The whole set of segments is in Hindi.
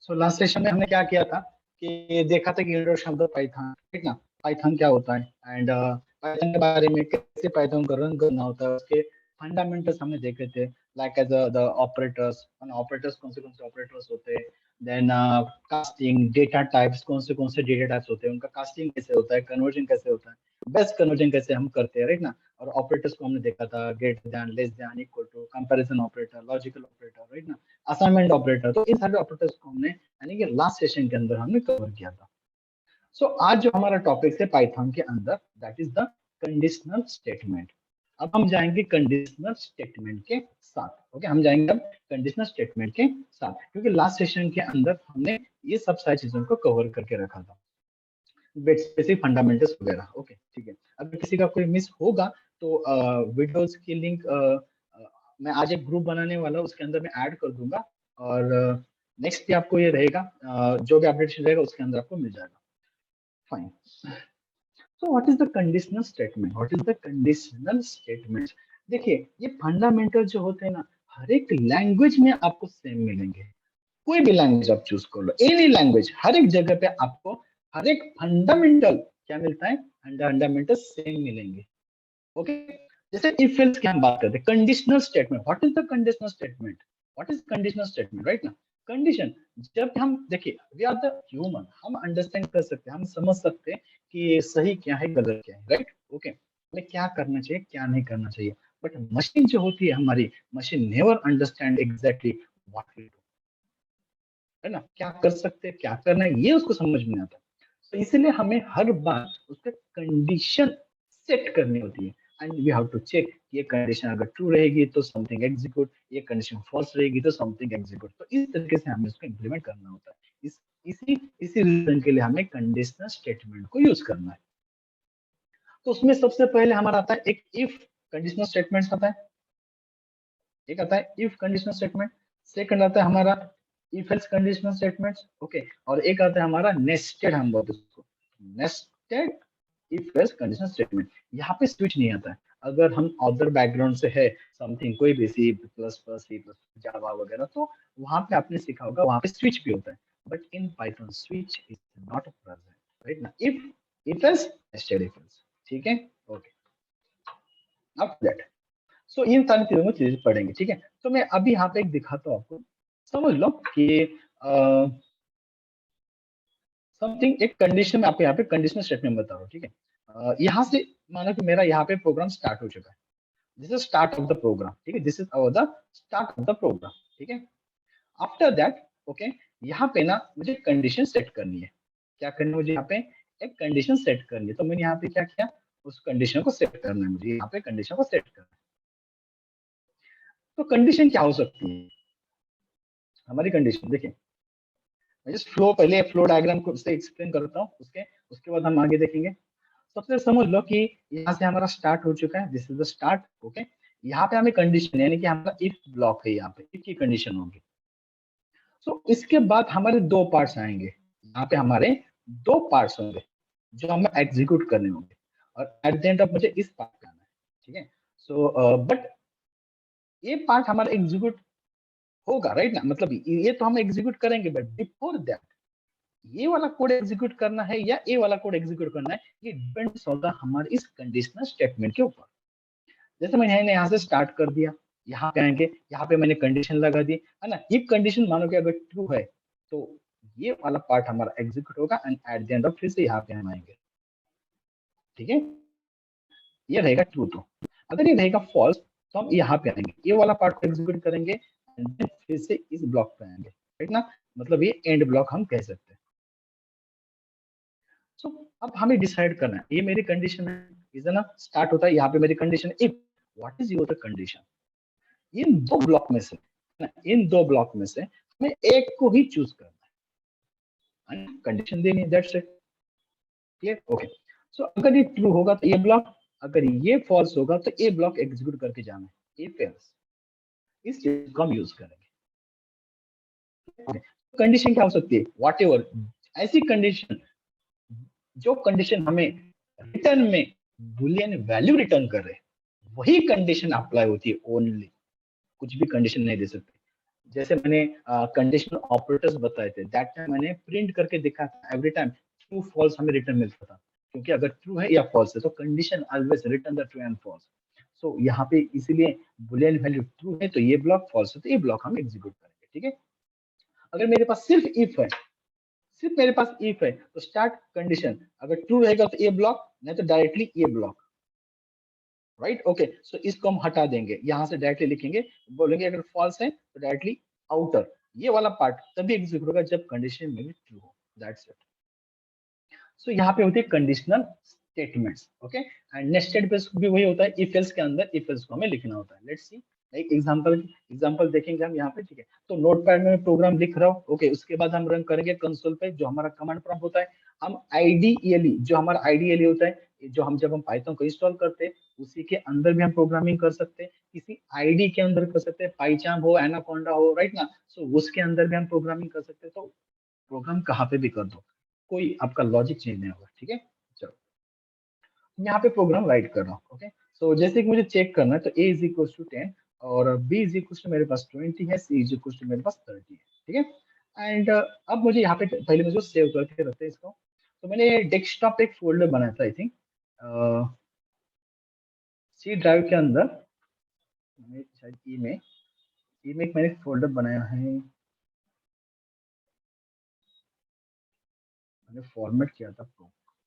सो लास्ट सेशन में हमने क्या किया था कि देखा था कि इंट्रोडक्शन ऑफ द पाइथन, ठीक ना, पाइथन क्या होता है एंड पाइथन के बारे में, कैसे पाइथन को रन करना होता है, उसके फंडामेंटल्स हमने देखे थे, like as the operators, operators कौन से ऑपरेटर्स होते हैं, देन कास्टिंग, डेटा टाइप्स कौन से डेटा टाइप्स होते हैं, उनका कास्टिंग कैसे होता है, कन्वर्जन कैसे होता है, बेस्ट कन्वर्जन कैसे हम करते हैं, राइट ना। और ऑपरेटर्स को हमने देखा था, greater than, less than, equal to, comparison operator, logical operator, right ना, असाइनमेंट ऑपरेटर। तो इन सारे ऑपरेटर्स को हमने यानी कि लास्ट सेशन के अंदर हमने कवर किया था। सो आज जो हमारा टॉपिक है पाइथन के अंदर, that is the conditional statement. अब हम जाएंगे कंडीशनल स्टेटमेंट के साथ। ओके, हम जाएंगे अब कंडीशनल स्टेटमेंट के साथ, क्योंकि लास्ट सेशन के अंदर हमने ये सब सारी चीजों को कवर करके रखा था, बेसिक फंडामेंटल्स वगैरह। ओके, ठीक है। अगर किसी का कोई मिस होगा तो वीडियोस की लिंक मैं आज एक ग्रुप बनाने वाला हूँ, उसके अंदर मैं ऐड कर दूंगा, और नेक्स्ट भी आपको ये रहेगा, जो भी अपडेट रहेगा उसके अंदर आपको मिल जाएगा। Fine. So what is the conditional statement? What is the conditional statement? देखिए, ये फंडामेंटल जो होते हैं ना, हर एक लैंग्वेज में आपको सेम मिलेंगे। कोई भी लैंग्वेज आप चूज कर लो, एनी लैंग्वेज, हर एक जगह पे आपको हर एक फंडामेंटल क्या मिलता है, फंडामेंटल सेम मिलेंगे। ओके, जैसे इफ एल्स की हम बात करते हैं, conditional statement. What is the conditional statement? What is conditional statement, right ना। कंडीशन, जब हम देखिए, वी आर द ह्यूमन, हम अंडरस्टैंड कर सकते हैं, हम समझ सकते हैं कि सही क्या है, गलत क्या है, राइट। ओके, हमें क्या करना चाहिए, क्या नहीं करना चाहिए। बट मशीन जो होती है हमारी, machine never understand exactly what we do, है ना, क्या कर सकते हैं, क्या करना है, ये उसको समझ में आता है। तो इसलिए हमें हर बार उसका कंडीशन सेट करनी होती है, and we have to check, ये कंडीशन अगर ट्रू रहेगी तो समथिंग एग्जीक्यूट, ये कंडीशन फॉल्स रहेगी तो समथिंग एग्जीक्यूट। तो इस तरीके से हमें उसको इंप्लीमेंट करना होता है। इसी रीजन के लिए हमें कंडीशनल स्टेटमेंट को यूज करना है। तो उसमें सबसे पहले हमारा आता है एक इफ कंडीशनल स्टेटमेंट आता है, एक आता है इफ कंडीशनल स्टेटमेंट, सेकंड आता है हमारा if else conditional statements. Okay, और एक आता है हमारा नेस्टेड, हम बोलते हैं उसको nested if else conditional statement. यहाँ पे स्विच नहीं आता है। अगर हम अदर बैकग्राउंड से है, समथिंग कोई भी C plus plus, C plus, Java वगैरह, तो वहां पे आपने सीखा होगा, वहां पे स्विच भी होता है। But in Python switch is not present, right ना। If else, nested if else, ठीक है। ओके, अब दैट, सो इन सारी चीजों में चीजें पढ़ेंगे, ठीक है। तो मैं अभी यहाँ पे एक दिखाता हूँ आपको, समझ लो कि समथिंग एक कंडीशन में, आपको यहाँ पे कंडीशनल स्टेटमेंट बता रहा हूँ, ठीक है। यहाँ से मानो कि मेरा यहाँ पे प्रोग्राम स्टार्ट हो चुका है, this is start of the program, ठीक है, this is our the start of the program, ठीक है। आफ्टर दैट, ओके, यहाँ पे ना मुझे कंडीशन सेट करनी है। क्या करना है मुझे यहाँ पे? एक कंडीशन सेट करनी है। तो मैंने यहाँ पे क्या किया, उस कंडीशन को सेट करना है मुझे, यहाँ पे कंडीशन को सेट करना है। तो कंडीशन क्या हो सकती है हमारी? कंडीशन देखिए, मैं जस्ट फ्लो, पहले फ्लो डायग्राम को से एक्सप्लेन करता हूँ, उसके उसके बाद हम आगे देखेंगे। सबसे समझ लो कि यहाँ से हमारा स्टार्ट हो चुका है, this is the start. Okay, यहाँ पे हमें कंडीशन, यानी कि हमारा इफ ब्लॉक है, यहाँ पे इफ की कंडीशन होगी। सो इसके बाद हमारे दो पार्ट्स आएंगे, यहाँ पे हमारे दो पार्ट्स होंगे जो हमें एग्जीक्यूट करने होंगे, और एट द एंड ऑफ मुझे इस पार्ट पे आना है, ठीक है। सो बट ये पार्ट हमारा एग्जीक्यूट होगा, राइट ना, मतलब ये तो हम एग्जीक्यूट करेंगे, बट बिफोर दैट ये वाला कोड एग्जीक्यूट करना है या ये वाला कोड एग्जीक्यूट करना है, ये डिपेंड्स होगा हमारे इस कंडीशनल स्टेटमेंट के ऊपर। जैसे मैंने यहाँ से स्टार्ट कर दिया, यहाँ पे आएंगे, यहाँ पे मैंने कंडीशन लगा दी, है ना। ये कंडीशन मानो कि अगर ट्रू है तो ये वाला पार्ट हमारा एग्जीक्यूट होगा, and at the end of फिर से यहाँ पे हम आएंगे, ठीक है। ये रहेगा ट्रू। तो अगर ये रहेगा फॉल्स तो हम यहाँ पे आएंगे, ये वाला पार्ट को एग्जीक्यूट करेंगे, एंड फिर से इस ब्लॉक पे आएंगे, राइट ना। मतलब ये एंड ब्लॉक हम कह सकते हैं। सो अब हमें डिसाइड करना है, ये मेरी कंडीशन है, इज ना, स्टार्ट होता है यहाँ पे मेरी condition, if what is your condition. इन दो ब्लॉक में से, ना, इन दो ब्लॉक में से हमें एक को ही चूज करना है, कंडीशन देनी है, दैट्स इट, क्लियर। ओके, सो अगर ये ट्रू होगा तो ये ब्लॉक, अगर ये फॉल्स होगा तो ये ब्लॉक एग्जीक्यूट करके जाना है, इफ एल्स, इस चीज को हम यूज करेंगे। कंडीशन क्या हो सकती है? व्हाट एवर, ऐसी कंडीशन, जो कंडीशन हमें रिटर्न में बुलियन वैल्यू रिटर्न कर रहे, वही कंडीशन अप्लाई होती है ओनली, कुछ भी कंडीशन नहीं दे सकते। जैसे मैंने कंडीशनल ऑपरेटर्स बताए थे, दैट टाइम मैंने प्रिंट करके दिखा था, एवरी टाइम ट्रू फॉल्स हमें रिटर्न मिलता था, क्योंकि अगर ट्रू है या फॉल्स है तो condition always return the true and false. So यहाँ पे इसीलिए बुलियन वैल्यू ट्रू है तो ये ब्लॉक, फॉल्स है तो ये ब्लॉक हम एग्जीक्यूट करेंगे, ठीक है। अगर मेरे पास सिर्फ इफ है, सिर्फ मेरे पास इफ है तो स्टार्ट कंडीशन, अगर ट्रू रहेगा तो ये ब्लॉक, नहीं तो डायरेक्टली ये ब्लॉक, राइट। ओके, सो इसको हम हटा देंगे, यहाँ से डायरेक्टली लिखेंगे, बोलेंगे अगर फॉल्स है तो डायरेक्टली आउटर, ये वाला पार्ट तभी एग्जीक्यूट होगा जब कंडीशन में भी ट्रू हो, दैट्स इट। सो यहाँ पे होती है conditional statements, okay. And nested base भी वही होता है, इफ एल्स के अंदर इफ एल्स को हमें लिखना होता है। लेट्स सी एक एग्जांपल देखेंगे हम यहाँ पे, ठीक है। तो नोटपैड में प्रोग्राम लिख रहा हूँ, ओके, उसके बाद हम रन करेंगे कंसोल पे, जो हमारा कमांड प्रॉम्प्ट होता है। हम आईडीईएली, जो हमारा आईडीईएली होता है, जो हम जब हम पाइथन को इंस्टॉल करते हैं उसी के अंदर भी हम प्रोग्रामिंग कर सकते हैं, किसी आईडी के अंदर कर सकते हैं, पाइचाम हो, एनाकोंडा हो, राइट ना। सो उसके अंदर भी हम प्रोग्रामिंग कर सकते हैं। तो प्रोग्राम कहाँ पे भी कर दो, कोई आपका लॉजिक चेंज नहीं होगा, ठीक है। चलो मैं यहाँ पे प्रोग्राम राइट कर रहा हूँ, ओके। सो जैसे कि मुझे चेक करना है तो a इज इक्वल टू 10 और b इज इक्वल टू मेरे पास 20 है, c इज इक्वल टू मेरे पास 30 है, ठीक है। एंड अब मुझे यहाँ पे पहले मुझे सेव करके रखते हैं इसको। तो मैंने डेस्कटॉप पे एक फोल्डर बनाया था, आई थिंक सी ड्राइव के अंदर, मैंने शायद ई में एक मैंने फोल्डर बनाया है, मैंने फॉर्मेट किया था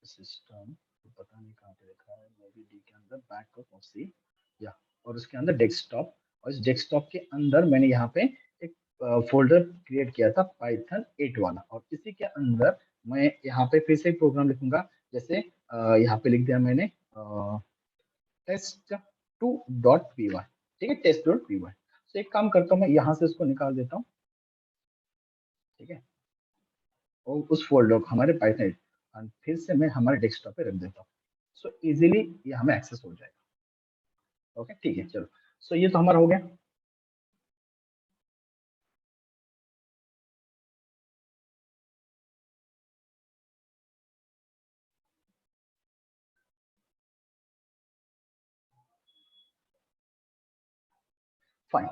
सिस्टम, तो पता नहीं कहाँ पे लिखा है, मे बी डी के अंदर बैकअप ऑफ सी, या, और उसके अंदर डेस्कटॉप, और इस डेस्कटॉप के अंदर मैंने यहाँ पे एक फोल्डर क्रिएट किया था पाइथन 8 वाला, और इसी के अंदर मैं यहाँ पे फिर से एक प्रोग्राम लिखूंगा। जैसे यहाँ पे लिख दिया मैंने test two dot P Y, ठीक है, टेस्ट डॉट पी वाई। तो एक काम करता हूँ, मैं यहाँ से उसको निकाल देता हूँ, ठीक है, और उस फोल्डर को हमारे पाइथन और फिर से मैं हमारे डेस्कटॉप पे रख देता हूँ। सो इजीली ये हमें एक्सेस हो जाएगा, ओके, ठीक है, चलो। सो ये तो हमारा हो गया। फाइन,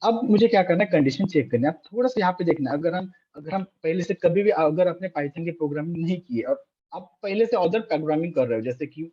अब मुझे क्या करना है, कंडीशन चेक करनी है। अब थोड़ा सा यहाँ पे देखना है, अगर हम पहले से कभी भी अगर अपने पाइथन की प्रोग्रामिंग नहीं की है और आप पहले से अदर प्रोग्रामिंग कर रहे हो, जैसे कि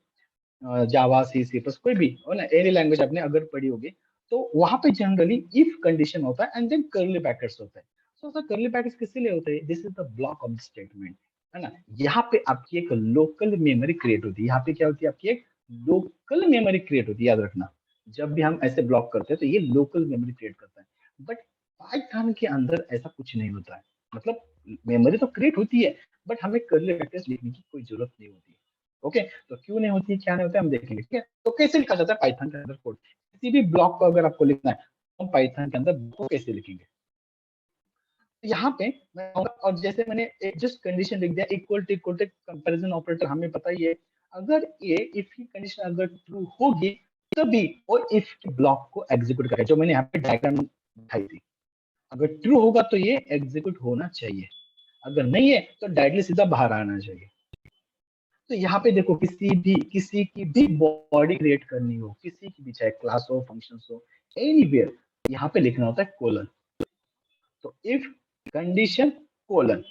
जावा, सी, सी प्लस, कोई भी हो ना, एनी लैंग्वेज आपने अगर पढ़ी होगी, तो वहां पे जनरली इफ कंडीशन होता है एंड देन कर्ली ब्रैकेट्स होता है। सो सर कर्ली ब्रैकेट्स किस लिए होते हैं, this is the block of the statement, है ना। यहाँ पे आपकी एक लोकल मेमोरी क्रिएट होती है, यहाँ पे क्या होती है, आपकी एक लोकल मेमोरी क्रिएट होती है, याद रखना। जब भी हम ऐसे ब्लॉक करते हैं तो ये लोकल मेमोरी क्रिएट करता है। बट पाइथन के अंदर ऐसा कुछ नहीं होता है, मतलब मेमोरी तो क्रिएट होती है बट हमें कर्ली ब्रैकेट्स लिखने की कोई जरूरत नहीं होती है, ओके। तो क्यों नहीं होती है, क्या नहीं होता है, हम देखेंगे, ठीक है। तो कैसे लिखा जाता है पाइथन के अंदर कोड, किसी भी ब्लॉक को अगर आपको लिखना है तो हम पाइथन के अंदर को कैसे लिखेंगे। तो यहाँ पे मैं कहूंगा, और जैसे मैंने एक जस्ट कंडीशन लिख दिया, इक्वल टू कंपैरिजन ऑपरेटर, हमें पता ही है, अगर ये इफ की कंडीशन अगर ट्रू होगी तभी वो इफ के ब्लॉक को एग्जीक्यूट करेगा, जो मैंने यहाँ पे डायग्राम दिखाई थी। अगर ट्रू होगा तो ये एग्जीक्यूट होना चाहिए, अगर नहीं है तो डायरेक्टली सीधा बाहर आना चाहिए। तो यहाँ पे देखो, किसी की भी बॉडी क्रिएट करनी हो, किसी की भी, चाहे क्लास हो, फंक्शन हो, एनीवेयर, यहाँ पे लिखना होता है कोलन। तो इफ कंडीशन कोलन,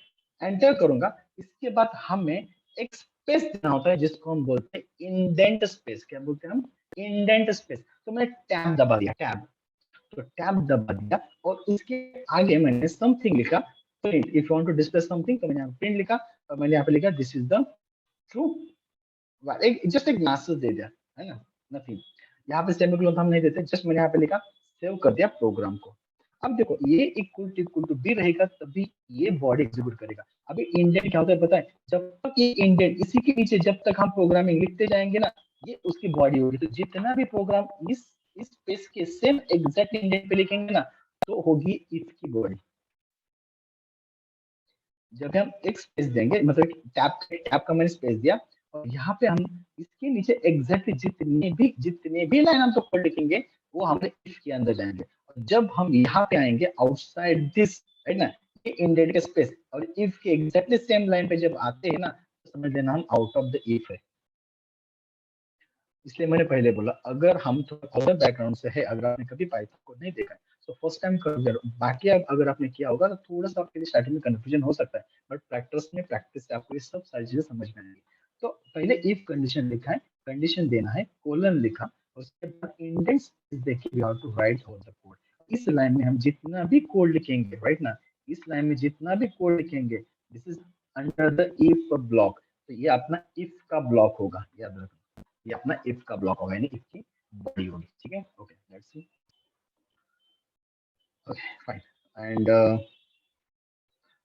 एंटर करूंगा, इसके बाद हमें एक स्पेस देना होता है जिसको हम बोलते हैं इंडेंट स्पेस। क्या बोलते हैं हम, इंडेंट स्पेस। तो मैंने टैब दबा दिया, टैब, तो टैब दबा दिया और उसके आगे मैंने समथिंग लिखा, print, if you want to display something, तो मैंने यहाँ प्रिंट लिखा, और मैंने यहाँ पे लिखा दिस इज द ट्रू, एक जस्ट एक मैसेज दे दिया, है ना, नथिंग। यहाँ पे सेमीकोलन हम नहीं देते, जस्ट मैंने यहाँ पे लिखा, सेव कर दिया प्रोग्राम को। अब देखो ये इक्वल टू बी रहेगा तभी ये बॉडी एग्जीक्यूट करेगा। अभी इंडेंट क्या होता है पता है, जब तक ये इंडेंट, इसी के नीचे जब तक हम प्रोग्रामिंग लिखते जाएंगे ना, ये उसकी बॉडी होगी। तो जितना भी प्रोग्राम इस स्पेस के सेम एग्जैक्ट इंडेंट पे लिखेंगे ना, तो होगी इफ की बॉडी। जब हम एक स्पेस देंगे, मतलब टैब का मैंने स्पेस दिया, और यहाँ पे हम इसके नीचे एग्जैक्टली जितने भी लाइन हम तो कोड लिखेंगे वो हमारे इफ के अंदर जाएंगे। और जब हम यहाँ पे आएंगे आउटसाइड दिस, है ना, ये इंडेंट का स्पेस और इफ के एग्जैक्टली सेम लाइन पे जब आते हैं ना, तो समझ लेना हम आउट ऑफ द इफ है। इसलिए मैंने पहले बोला, अगर हम थोड़ा अदर बैकग्राउंड से है, अगर आपने कभी पाइथन को नहीं देखा है, सो फर्स्ट टाइम कर दिया, बाकी अब अगर आपने किया होगा तो थोड़ा सा आपके लिए स्टार्टिंग में कंफ्यूजन हो सकता है, बट प्रैक्टिस से आपको ये सब सारी चीजें समझ में आएंगी। तो पहले इफ कंडीशन लिखा है, कंडीशन देना है, कोलन लिखा, उसके बाद इंडेक्स देखिए, we have to write all the code. इस लाइन में हम जितना भी कोड लिखेंगे, राइट ना, इस लाइन में जितना भी कोड लिखेंगे, this is under the if block. तो ये अपना इफ का ब्लॉक होगा, याद रखना, ये अपना इफ का ब्लॉक होगा, यानी इफ की बॉडी होगी। ठीक है, okay, let's see. Okay fine. And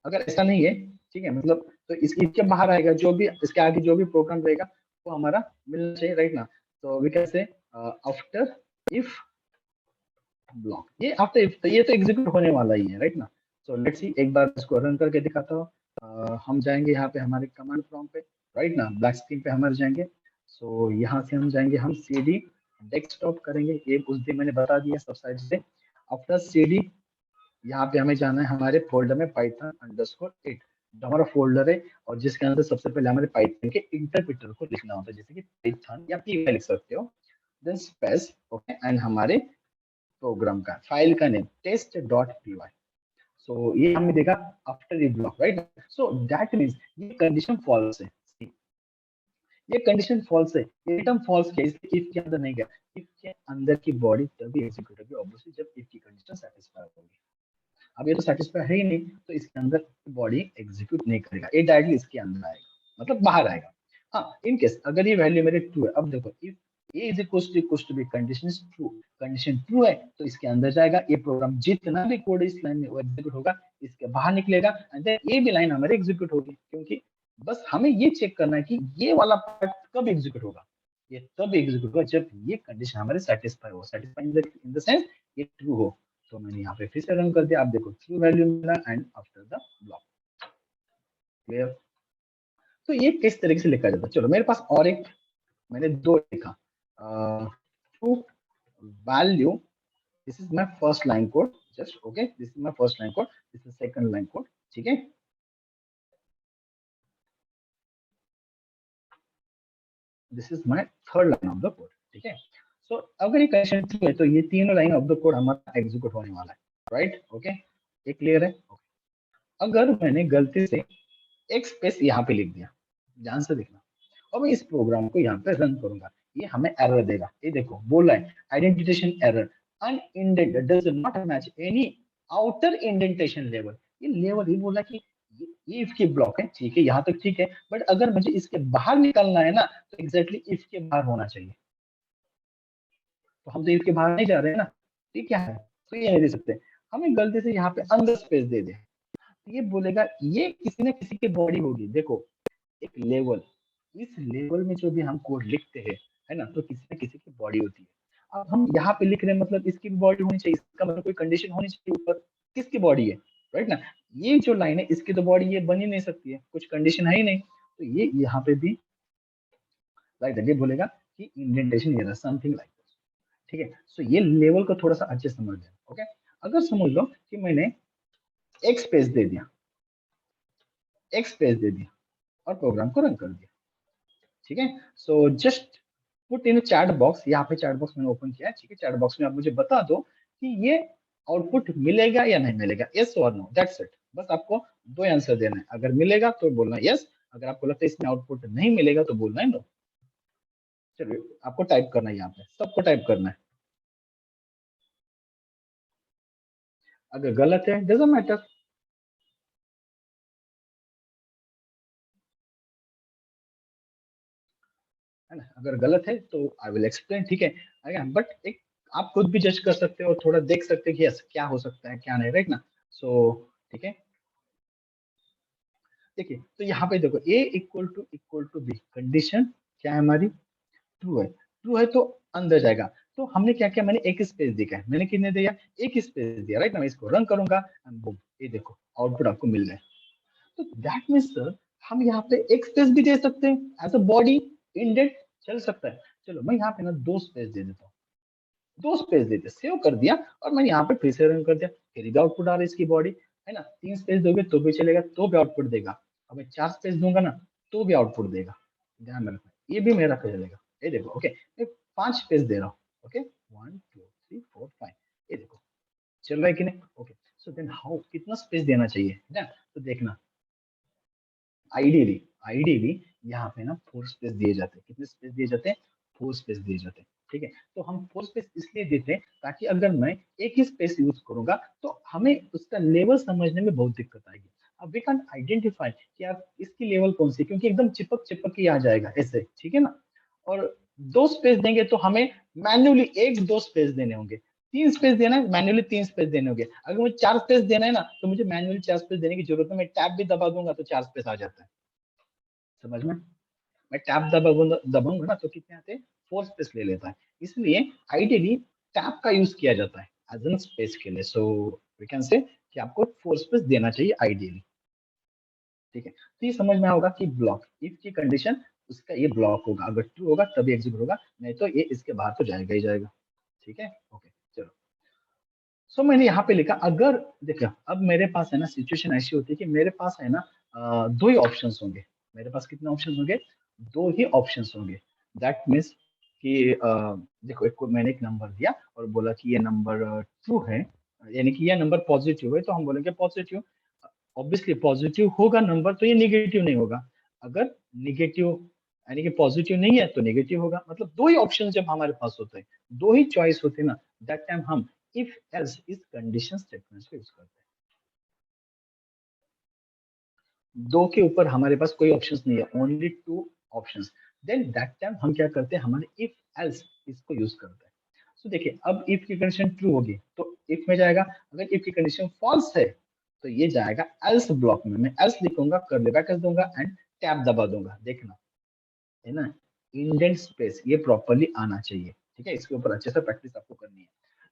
अगर ऐसा नहीं है, ठीक है, मतलब तो इस इफ के बाहर आएगा, जो भी इसके आगे जो भी प्रोग्राम रहेगा वो हमारा मिलना चाहिए, राइट ना। तो we can say after if block, ये आफ्टर इफ, तो ये तो एग्जीक्यूट होने वाला ही है, राइट ना। सो लेट्स सी, एक बार इसको रन करके दिखाता हूँ। हम जाएंगे यहाँ पे हमारे कमांड प्रॉम्प्ट पे, राइट ना, ब्लैक स्क्रीन पे हमारे जाएंगे। सो यहाँ से हम जाएंगे, हम cd डेस्कटॉप करेंगे, ये उस दिन मैंने बता दिया सब साइड से। आफ्टर cd यहाँ पे हमें जाना है हमारे फोल्डर में python_8, जो हमारा फोल्डर है, और जिसके अंदर सबसे पहले हमारे पाइथन के इंटरप्रेटर को लिखना होता है, जैसे कि पाइथन या पी लिख सकते हो, देन स्पेस, ओके, एंड हमारे प्रोग्राम का फाइल का नेम test.py। सो ये हमें देगा आफ्टर ये block, right. So that means ये कंडीशन फॉल्स है, ये कंडीशन फॉल्स है, ये रिटर्न फॉल्स है, इसलिए इफ के अंदर नहीं गया। इफ के अंदर की बॉडी तभी एग्जीक्यूट होगी ऑब्वियसली जब इफ की कंडीशन सेटिस्फाई होगी। अब ये तो सेटिस्फाई है ही नहीं, तो इसके अंदर बॉडी एग्जीक्यूट नहीं करेगा, ये डायरेक्टली इसके अंदर आएगा, मतलब बाहर आएगा। हाँ, इन केस अगर ये वैल्यू मेरे ट्रू है, अब देखो if A is equals to B, condition is true, condition true है तो इसके अंदर जाएगा, ये प्रोग्राम जितना भी कोड इस लाइन में वो एग्जीक्यूट होगा, इसके बाहर निकलेगा, एंड देन ये भी लाइन हमारे एग्जीक्यूट होगी, क्योंकि बस हमें ये चेक करना है कि ये वाला पार्ट कब एग्जीक्यूट होगा। ये तब एग्जीक्यूट होगा जब ये कंडीशन हमारे सेटिस्फाई हो, सेटिस्फाई इन द सेंस ये ट्रू हो। तो मैंने यहाँ पे फिर से रन कर दिया, आप देखो ट्रू वैल्यू मिला and after the block, clear. तो ये किस तरीके से लिखा जाता है, चलो मेरे पास और एक, मैंने दो लिखा, true value, this is my first line code, just okay, this is my first line code, this is second line code, ठीक है। This is my third line of the code, ठीक है। सो अगर ये कंडीशन ट्रू है तो ये तीनों लाइन ऑफ द कोड हमारा एग्जीक्यूट होने वाला है, राइट, ओके, ये क्लियर है। अगर मैंने गलती से एक स्पेस यहाँ पे लिख दिया, ध्यान से देखना, और मैं इस प्रोग्राम को यहाँ पे रन करूंगा, ये हमें एरर देगा, ये देखो बोला है identification error, unindented does not match any outer indentation level. ये लेवल ही बोला कि ये इफ के ब्लॉक है, ठीक है, यहाँ तक ठीक है, बट अगर मुझे इसके बाहर निकलना है ना, तो एग्जैक्टली इफ के बाहर होना चाहिए, तो हम तो इफ के बाहर नहीं जा रहे हैं ना, तो ये क्या है, तो ये नहीं दे सकते, हमें गलती से यहाँ पे अंदर स्पेस दे दे, ये बोलेगा ये किसी न किसी की बॉडी होगी, देखो एक लेवल, इस लेवल में जो भी हम कोड लिखते हैं, है ना, तो किसी न किसी की बॉडी होती है। अब हम यहाँ पे लिख रहे हैं, मतलब इसकी भी बॉडी होनी चाहिए, इसका मतलब कोई कंडीशन होनी चाहिए ऊपर, किसकी बॉडी है, राइट ना। ये जो लाइन है इसकी तो बॉडी ये बन ही नहीं सकती है, कुछ कंडीशन है ही नहीं, तो ये यहाँ पे भी लाइक ये बोलेगा कि इंडेंटेशन ये समथिंग लाइक, ठीक है। सो ये लेवल को थोड़ा सा अच्छे से समझ लें, ओके। अगर समझ लो कि मैंने एक स्पेस दे दिया, एक स्पेस दे दिया और प्रोग्राम को रन कर दिया, ठीक है। So just put in chat box, यहाँ पे चैट बॉक्स मैंने ओपन किया है, ठीक है, चैट बॉक्स में आप मुझे बता दो कि ये आउटपुट मिलेगा या नहीं मिलेगा, यस और नो, दैट्स इट। बस आपको दो आंसर देना है, अगर मिलेगा तो बोलना यस, अगर आपको लगता है इसमें आउटपुट नहीं मिलेगा तो बोलना है नो। चलिए आपको टाइप करना है, यहाँ पे सबको टाइप करना है, अगर गलत है डजंट मैटर, है ना, अगर गलत है तो आई विल एक्सप्लेन, ठीक है, बट एक आप खुद भी जज कर सकते हो, थोड़ा देख सकते हो कि यस क्या हो सकता है क्या नहीं, राइट ना। सो ठीक है, देखिए तो यहाँ पे देखो a equal to B, condition क्या है हमारी, ट्रू है, ट्रू है तो अंदर जाएगा। तो हमने क्या किया, मैंने एक स्पेस दिया है, मैंने कितने दिया, एक स्पेस दिया, राइट ना। मैं इसको रन करूंगा एंड बूम, ये देखो आउटपुट आपको मिल रहा है। तो दैट मीन्स सर हम यहाँ पे एक स्पेस भी दे सकते हैं एज अ बॉडी, इंडेंट चल सकता है। चलो मैं यहाँ पे ना दो स्पेस दे देता हूँ, दो स्पेस देते, सेव कर दिया, और मैंने यहाँ पे फिर से रन कर दिया, फिर भी आउटपुट आ रहा है इसकी बॉडी, है ना। तीन स्पेस दोगे तो भी चलेगा, तो भी आउटपुट देगा। अब मैं चार स्पेस दूंगा ना, तो भी आउटपुट देगा, ध्यान में रखना, ये भी मेरा चलेगा। ये देखो, ओके, मैं पांच स्पेस दे रहा हूँ, ओके, 1 2 3 4 5, ये देखो चल रहा है कि नहीं? ओके, सो देन हाउ, कितना स्पेस देना चाहिए, है ना? तो देखना, आइडियली आइडियली यहाँ पे ना 4 स्पेस दिए जाते हैं। कितने स्पेस दिए जाते हैं? 4 स्पेस दिए जाते हैं। ठीक है, तो हम 4 स्पेस इसलिए देते हैं ताकि अगर मैं एक ही स्पेस यूज करूंगा तो हमें उसका लेवल समझने में बहुत दिक्कत आएगी। अब वी कैन आइडेंटिफाई कि यार इसकी लेवल कौन सी है, क्योंकि एकदम चिपक चिपक के आ जाएगा ऐसे, ठीक है ना? और 2 स्पेस देंगे तो हमें मैन्युअली 1-2 स्पेस देने होंगे। 3 स्पेस देना है, मैन्युअली 3 स्पेस देने होंगे। अगर मुझे 4 स्पेस देना है ना, तो मुझे मैन्युअली 4 स्पेस देने की जरूरत है। मैं टैब भी दबा दूंगा तो 4 स्पेस आ जाता है। समझ में? मैं टैब दबाऊंगा ना तो कितने आते हैं? 4 स्पेस ले लेता है। इसलिए आइडियली टैब का यूज किया जाता है एज एन स्पेस के लिए। सो वी कैन से कि आपको 4 स्पेस देना चाहिए आइडियली। ठीक है, तो ये समझ में होगा कि ब्लॉक इफ की कंडीशन, उसका ये ब्लॉक होगा, अगर ट्रू होगा तभी एग्जीक्यूट होगा, नहीं तो ये इसके बाहर तो जाएगा ही जाएगा। ठीक है, ओके, चलो। सो मैंने यहाँ पे लिखा, अगर देखो अब मेरे पास है ना, सिचुएशन ऐसी होती है कि मेरे पास है ना 2 ही ऑप्शंस होंगे। मेरे पास कितने ऑप्शंस होंगे? 2 ही ऑप्शंस होंगे। दैट मीन्स कि देखो, एक को मैंने एक नंबर दिया और बोला कि ये नंबर ट्रू है, यानी कि ये नंबर पॉजिटिव है, तो हम बोलेंगे पॉजिटिव। ऑब्वियसली पॉजिटिव होगा नंबर, तो ये निगेटिव नहीं होगा। अगर निगेटिव यानी कि पॉजिटिव नहीं है तो नेगेटिव होगा। मतलब 2 ही ऑप्शन जब हमारे पास होते हैं, 2 ही चॉइस होते हैं ना, दैट टाइम हम इफ एल्स इस कंडीशन स्टेटमेंट्स को यूज करते हैं। 2 के ऊपर हमारे पास कोई ऑप्शंस नहीं है, only 2 options. Then that time हम क्या करते हैं? हमारे इफ एल्स इसको यूज करते हैं। सो देखिए, अब इफ की कंडीशन ट्रू होगी तो इफ में जाएगा, अगर इफ की कंडीशन फॉल्स है तो ये जाएगा एल्स ब्लॉक में। मैं एल्स लिखूंगा, कर्ली ब्रैकेट्स दूंगा एंड टैब दबा दूंगा। देखना, है ना, इंडेंट स्पेस ये प्रॉपर्ली आना चाहिए। ठीक है, इसके ऊपर अच्छे से प्रैक्टिस आपको करनी है।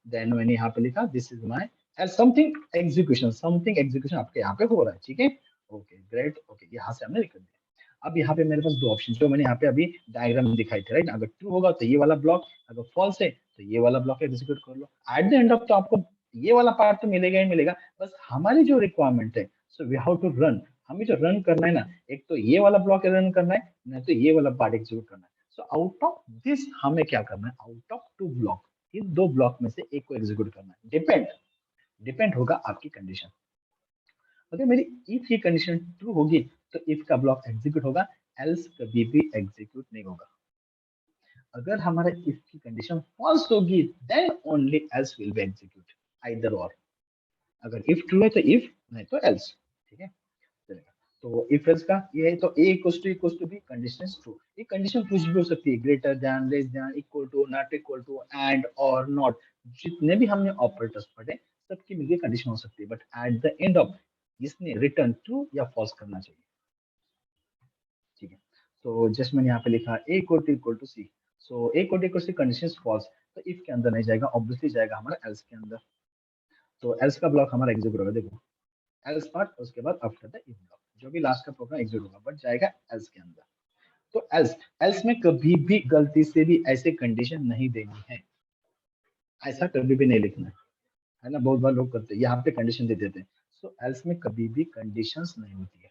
देन मैंने यहाँ पे लिखा this is my something execution आपके यहाँ पे हो रहा है। ठीक है, ओके ग्रेट, ओके, यहाँ से हमने लिख दिया। अब यहाँ पे मेरे पास 2 ऑप्शन जो मैंने यहाँ पे अभी डायग्राम दिखाई थे, राइट? अगर ट्रू होगा तो ये वाला ब्लॉक, अगर फॉल्स है तो ये वाला ब्लॉक एग्जीक्यूट कर लो। एट द एंड ऑफ तो आपको ये वाला पार्ट तो मिलेगा ही मिलेगा। बस हमारी जो रिक्वायरमेंट है, so we have to run, हमें जो रन करना है ना, एक तो ये वाला ब्लॉक रन करना है, नहीं तो ये वाला पार्ट एग्जीक्यूट करना है। सो आउट ऑफ दिस हमें क्या करना है? Out of 2 block, in 2 block में से एक को एग्जीक्यूट करना है। डिपेंड डिपेंड होगा आपकी कंडीशन। अगर मेरी इफ की कंडीशन ट्रू होगी तो इफ का ब्लॉक एग्जीक्यूट होगा, एल्स कभी भी एग्जीक्यूट नहीं होगा। अगर हमारा इफ की कंडीशन फॉल्स होगी then only else will be execute, either और। अगर इफ ट्रू है तो इफ, नहीं तो एल्स। ठीक है, चलेगा। तो इफ एल्स का ये है, तो A equal to B, condition is true. ये कंडीशन कुछ भी हो सकती है, greater than, less than, equal to, not equal to, and और नॉट। जितने भी हमने ऑपरेटर्स पढ़े सबकी मिलकर कंडीशन हो सकती है, but at the end of इसने रिटर्न ट्रू या फॉल्स करना चाहिए। ठीक है, तो जस्ट मैंने यहाँ पे लिखा A equal to C. So A equal to C condition false, तो इफ के अंदर नहीं जाएगा, ऑब्वियसली जाएगा हमारा एल्स के अंदर। तो एल्स का ब्लॉक हमारा एग्जीक्यूट होगा। देखो, एल्स पार्ट, उसके बाद आफ्टर द इफ ब्लॉक, जो भी लास्ट का प्रोग्राम एग्जीक्यूट होगा बट जाएगा एल्स के अंदर। तो एल्स एल्स में कभी भी गलती से भी ऐसे कंडीशन नहीं देनी है, ऐसा कभी भी नहीं लिखना है ना? बहुत बार लोग करते हैं, यहाँ पे कंडीशन दे देते हैं। सो एल्स में कभी भी कंडीशंस नहीं होती है।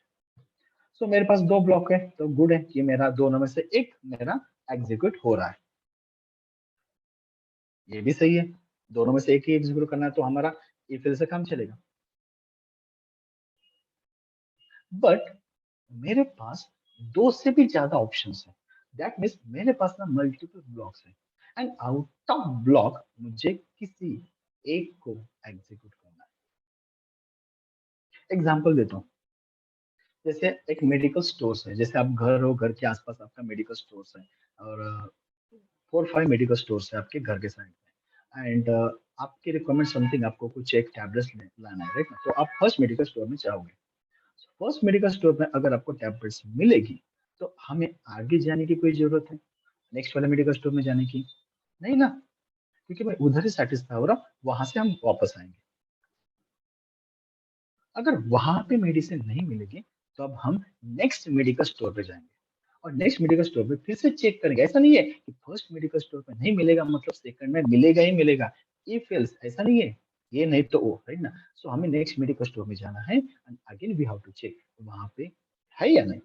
सो मेरे पास 2 ब्लॉक है, तो गुड है कि मेरा दोनों में से एक मेरा एग्जीक्यूट हो रहा है। ये भी सही है, दोनों में से एक ही एग्जीक्यूट करना है तो हमारा इफ एल्स से काम चलेगा। बट मेरे पास 2 से भी ज्यादा ऑप्शंस है। दैट मीन्स मेरे पास ना मल्टीपल ब्लॉक्स है, एंड आउट ऑफ ब्लॉक मुझे किसी एक को एग्जीक्यूट करना है। एग्जांपल देता हूँ, जैसे एक मेडिकल स्टोर्स है, जैसे आप घर हो, घर के आसपास आपका मेडिकल स्टोर्स है, और 4-5 मेडिकल स्टोर्स है आपके घर के साइड में, एंड आपकी रिक्वायरमेंट समथिंग, आपको कुछ एक टैबलेट्स लाना है, राइट? तो आप फर्स्ट मेडिकल स्टोर में जाओगे। फर्स्ट मेडिकल स्टोर में अगर आपको टैबलेट्स मिलेगी तो हमें आगे जाने की कोई जरूरत है नेक्स्ट वाले मेडिकल स्टोर में जाने की? नहीं ना, क्योंकि मैं उधर ही सेटिस्फाई हो रहा हूँ, वहां से हम वापस आएंगे। अगर वहां पे मेडिसिन नहीं मिलेगी तो अब हम नेक्स्ट मेडिकल स्टोर पे जाएंगे, और नेक्स्ट मेडिकल स्टोर पे फिर से चेक करेंगे। ऐसा नहीं है कि फर्स्ट मेडिकल स्टोर पे नहीं मिलेगा मतलब सेकंड में मिलेगा ही मिलेगा, इफ एल्स ऐसा नहीं है, ये नहीं तो वो, राइट ना? सो हमें नेक्स्ट मेडिकल स्टोर में जाना है and again we have to check वहां पे है या नहीं।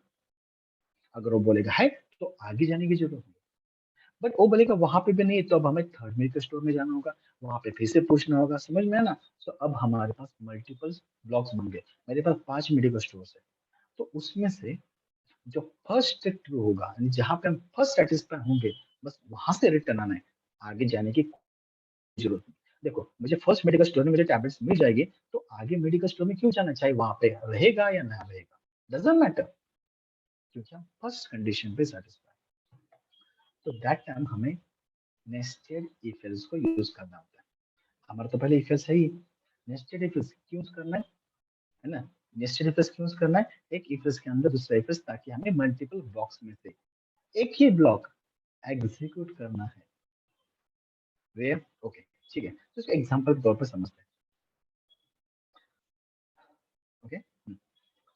अगर वो बोलेगा है तो आगे जाने की जरूरत नहीं। बट वो बोलेगा वहां पे भी नहीं, तो अब हमें थर्ड मेडिकल स्टोर में जाना होगा, वहां पे फिर से पूछना होगा, समझ में है ना। तो अब हमारे पास मल्टीपल ब्लॉक्स बन गए, मेरे पास 5 मेडिकल स्टोर है। तो उसमें से जो फर्स्ट ट्रू होगा, यानी जहां पे हम फर्स्ट सेटिस्फाई होंगे, बस वहां से रिटर्न आना है, आगे जाने की जरूरत नहीं। देखो मुझे फर्स्ट मेडिकल स्टोर में मुझे टैबलेट्स मिल जाएगी, तो आगे मेडिकल स्टोर में क्यों जाना, चाहे वहां पे रहेगा या ना रहेगा, डजंट मैटर, क्योंकि हम फर्स्ट कंडीशन पे सेटिस्फाई। तो दैट टाइम हमें नेस्टेड इफ एल्स को यूज करना होता है। हमारा तो पहले इफ एल्स है ही, नेस्टेड इफ एल्स क्यों यूज करना है ना। नेस्टेड इफ एल्स क्यों यूज करना है, एक इफ एल्स के अंदर दूसरा इफ एल्स, ताकि हमें मल्टीपल ब्लॉक्स में से एक ही ब्लॉक एग्जीक्यूट करना है। वे ओके, ठीक है, तो इसको एग्जांपल के तौर पर समझते हैं। ओके,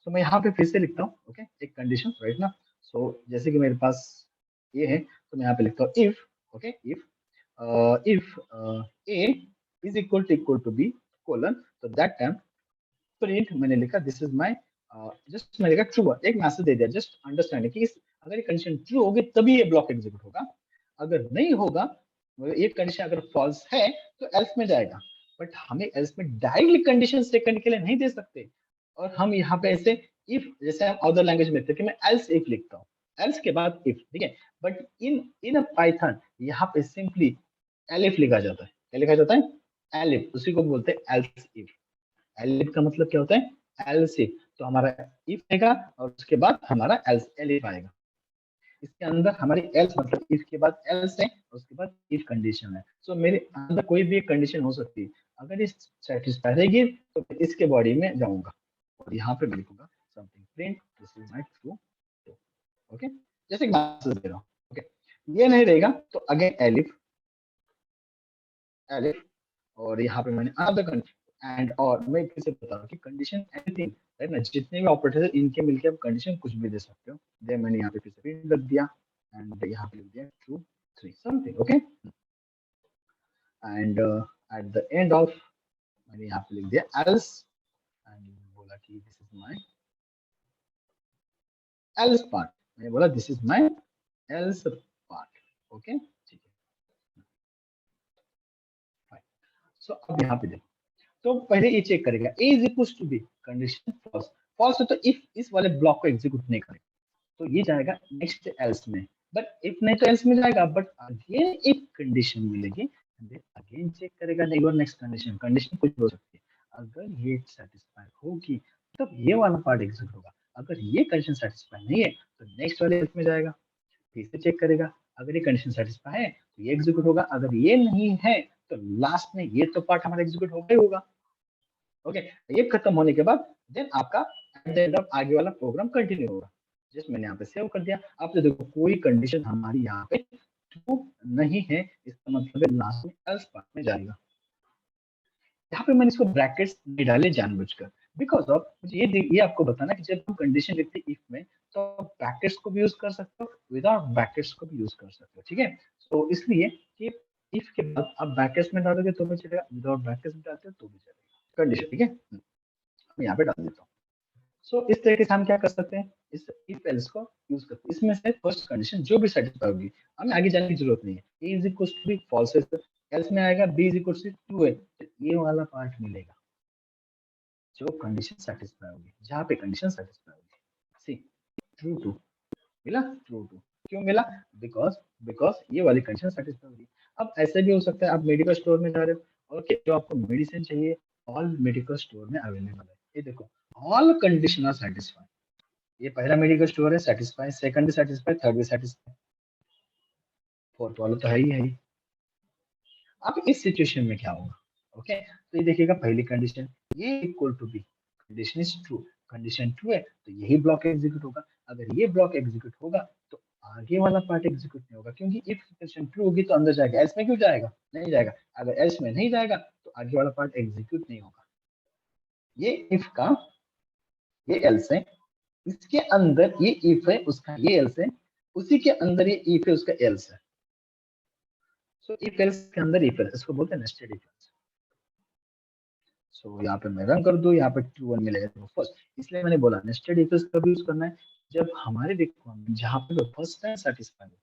तो मैं यहाँ पे फिर से लिखता हूँ, ओके, एक कंडीशन राइट ना। सो जैसे कि मेरे पास ये है, तो मैं यहाँ पे लिखता हूँ if, okay, if A is equal to B colon, तो दैट टाइम प्रिंट मैंने लिखा दिस इज माय, जस्ट मैंने लिखा ट्रू, एक मैसेज दे दिया, जस्ट अंडरस्टैंड कि अगर ये कंडीशन ट्रू होगी तभी ये ब्लॉक एग्जीक्यूट होगा, अगर नहीं होगा, मतलब ये कंडीशन अगर फॉल्स है तो एल्स में जाएगा। बट हमें एल्स में डायरेक्टली कंडीशन सेकंड के लिए नहीं दे सकते, और हम यहाँ पे ऐसे इफ, जैसे हम अदर लैंग्वेज में लिखते हैं कि मैं एल्स इफ लिखता हूँ, एल्स के बाद इफ, ठीक है। But in in a Python यहाँ पे सिंपली एलिफ लिखा जाता है, क्या लिखा जाता है, एलिफ, उसी को बोलते हैं एल्स इफ। एलिफ का मतलब क्या होता है, एल्स इफ, तो हमारा इफ आएगा और उसके बाद हमारा एल्स एलिफ आएगा। इसके अंदर हमारी एल्स मतलब इफ के बाद एल्स है, उसके बाद इफ कंडीशन है। सो मेरे अंदर कोई भी एक कंडीशन हो सकती है, अगर इस सेटिस्फाई रहेगी तो मैं इसके बॉडी में जाऊंगा, और यहाँ पे मैं लिखूंगा something print this is my true, okay, जैसे मैसेज दे रहा हूँ, ओके। ये नहीं रहेगा तो अगेन एलिफ, एलिफ, और यहाँ पे मैंने अनदर कंडीशन एंड, और मैं फिर से बता रहा हूँ कि कंडीशन एनीथिंग, राइट ना, जितने भी ऑपरेटर है इनके मिलके आप कंडीशन कुछ भी दे सकते हो। दे मैंने यहाँ पे फिर से प्रिंट कर दिया, एंड यहाँ पे लिख दिया true 3 something, okay. And at the end of, मैंने यहाँ पे लिख दिया एल्स, एंड बोला कि this is my else part, मैंने बोला this is my else part, okay, ठीक है, फाइन। सो अब यहाँ पे देखो, तो पहले ये चेक करेगा A is equal to B, condition false, false है तो इफ इस वाले ब्लॉक को एग्जीक्यूट नहीं करेगा, तो ये जाएगा नेक्स्ट एल्स में। बट इफ नहीं तो एल्स में जाएगा, बट अगेन एक कंडीशन मिलेगी, अगेन चेक करेगा नहीं, और नेक्स्ट कंडीशन, कंडीशन कुछ हो सकती है, अगर ये सेटिस्फाई होगी तब ये वाला पार्ट एग्जीक्यूट होगा, अगर ये कंडीशन सेटिस्फाई नहीं है तो नेक्स्ट वाले एल्स में जाएगा, फिर से चेक करेगा, अगर ये कंडीशन सेटिस्फाई है तो ये एग्जीक्यूट होगा, अगर ये नहीं है तो लास्ट में ये तो पार्ट हमारा एग्जीक्यूट होगा ही होगा, ओके। ये खत्म होने के बाद देन आपका एट द एंड ऑफ आगे वाला प्रोग्राम कंटिन्यू होगा। जस्ट मैंने यहाँ पे सेव कर दिया, आप तो देखो कोई कंडीशन हमारी यहाँ पे ट्रू नहीं है, इसका मतलब है लास्ट में एल्स पार्ट में जाएगा। यहाँ पे मैंने इसको ब्रैकेट्स नहीं डाले जानबूझकर, बिकॉज ऑफ मुझे ये आपको बताना कि जब हम कंडीशन लिखते हैं इफ में, तो ब्रैकेट्स को भी यूज कर सकते हो, विदाउट ब्रैकेट्स को भी यूज कर सकते हो, ठीक है। तो इसलिए कि इफ के बाद आप ब्रैकेट्स में डालोगे तो भी चलेगा, विदाउट ब्रैकेट्स में डालते हो तो भी चलेगा, कंडीशन, ठीक है। मैं यहाँ पे डाल देता हूँ। सो इस तरीके से हम क्या कर सकते हैं, इस इफ एल्स को यूज करते हैं, इसमें से फर्स्ट कंडीशन जो भी सेटिस्फाई होगी, हमें आगे जाने की जरूरत नहीं है। A is equal to B false है, एल्स में आएगा B is equal to true है, तो ये वाला पार्ट मिलेगा जो कंडीशन सेटिस्फाई होगी, जहाँ पे कंडीशन सेटिस्फाई होगी। सी ट्रू टू मिला, ट्रू टू क्यों मिला, बिकॉज बिकॉज ये वाली कंडीशन सेटिस्फाई होगी। अब ऐसे भी हो सकता है आप मेडिकल स्टोर में जा रहे हो और जो आपको मेडिसिन चाहिए ऑल मेडिकल स्टोर में अवेलेबल है, ये देखो ऑल कंडीशन आर सेटिस्फाई, ये पहला मेडिकल स्टोर है सेटिस्फाई, सेकंड भी सेटिस्फाई, थर्ड भी सेटिस्फाई, फोर्थ वाला तो है ही है ही। अब इस सिचुएशन में क्या होगा, ओके, तो ये देखिएगा पहली कंडीशन ये equal to B, condition is true, condition true है तो यही ब्लॉक एग्जीक्यूट होगा, अगर ये ब्लॉक एग्जीक्यूट होगा तो आगे वाला पार्ट एग्जीक्यूट नहीं होगा, क्योंकि इफ कंडीशन ट्रू होगी तो अंदर जाएगा, एल्स में क्यों जाएगा, नहीं जाएगा, अगर एल्स में नहीं जाएगा तो आगे वाला पार्ट एग्जीक्यूट नहीं होगा। ये इफ का ये एल्स है, इसके अंदर ये इफ है, उसका ये एल्स है, उसी के अंदर ये इफ है, उसका एल्स है। सो इफ एल्स के अंदर इफ एल्स, इसको बोलते हैं नेस्टेड इफ एल्स। सो यहाँ पे मैं रन कर दूं, यहाँ पे ट्रू वन मिलेगा तो फर्स्ट, इसलिए मैंने बोला नेस्टेड इफ एल्स कब यूज करना है, जब हमारे रिक्वायरमेंट जहाँ पे फर्स्ट टाइम सेटिस्फाई हो,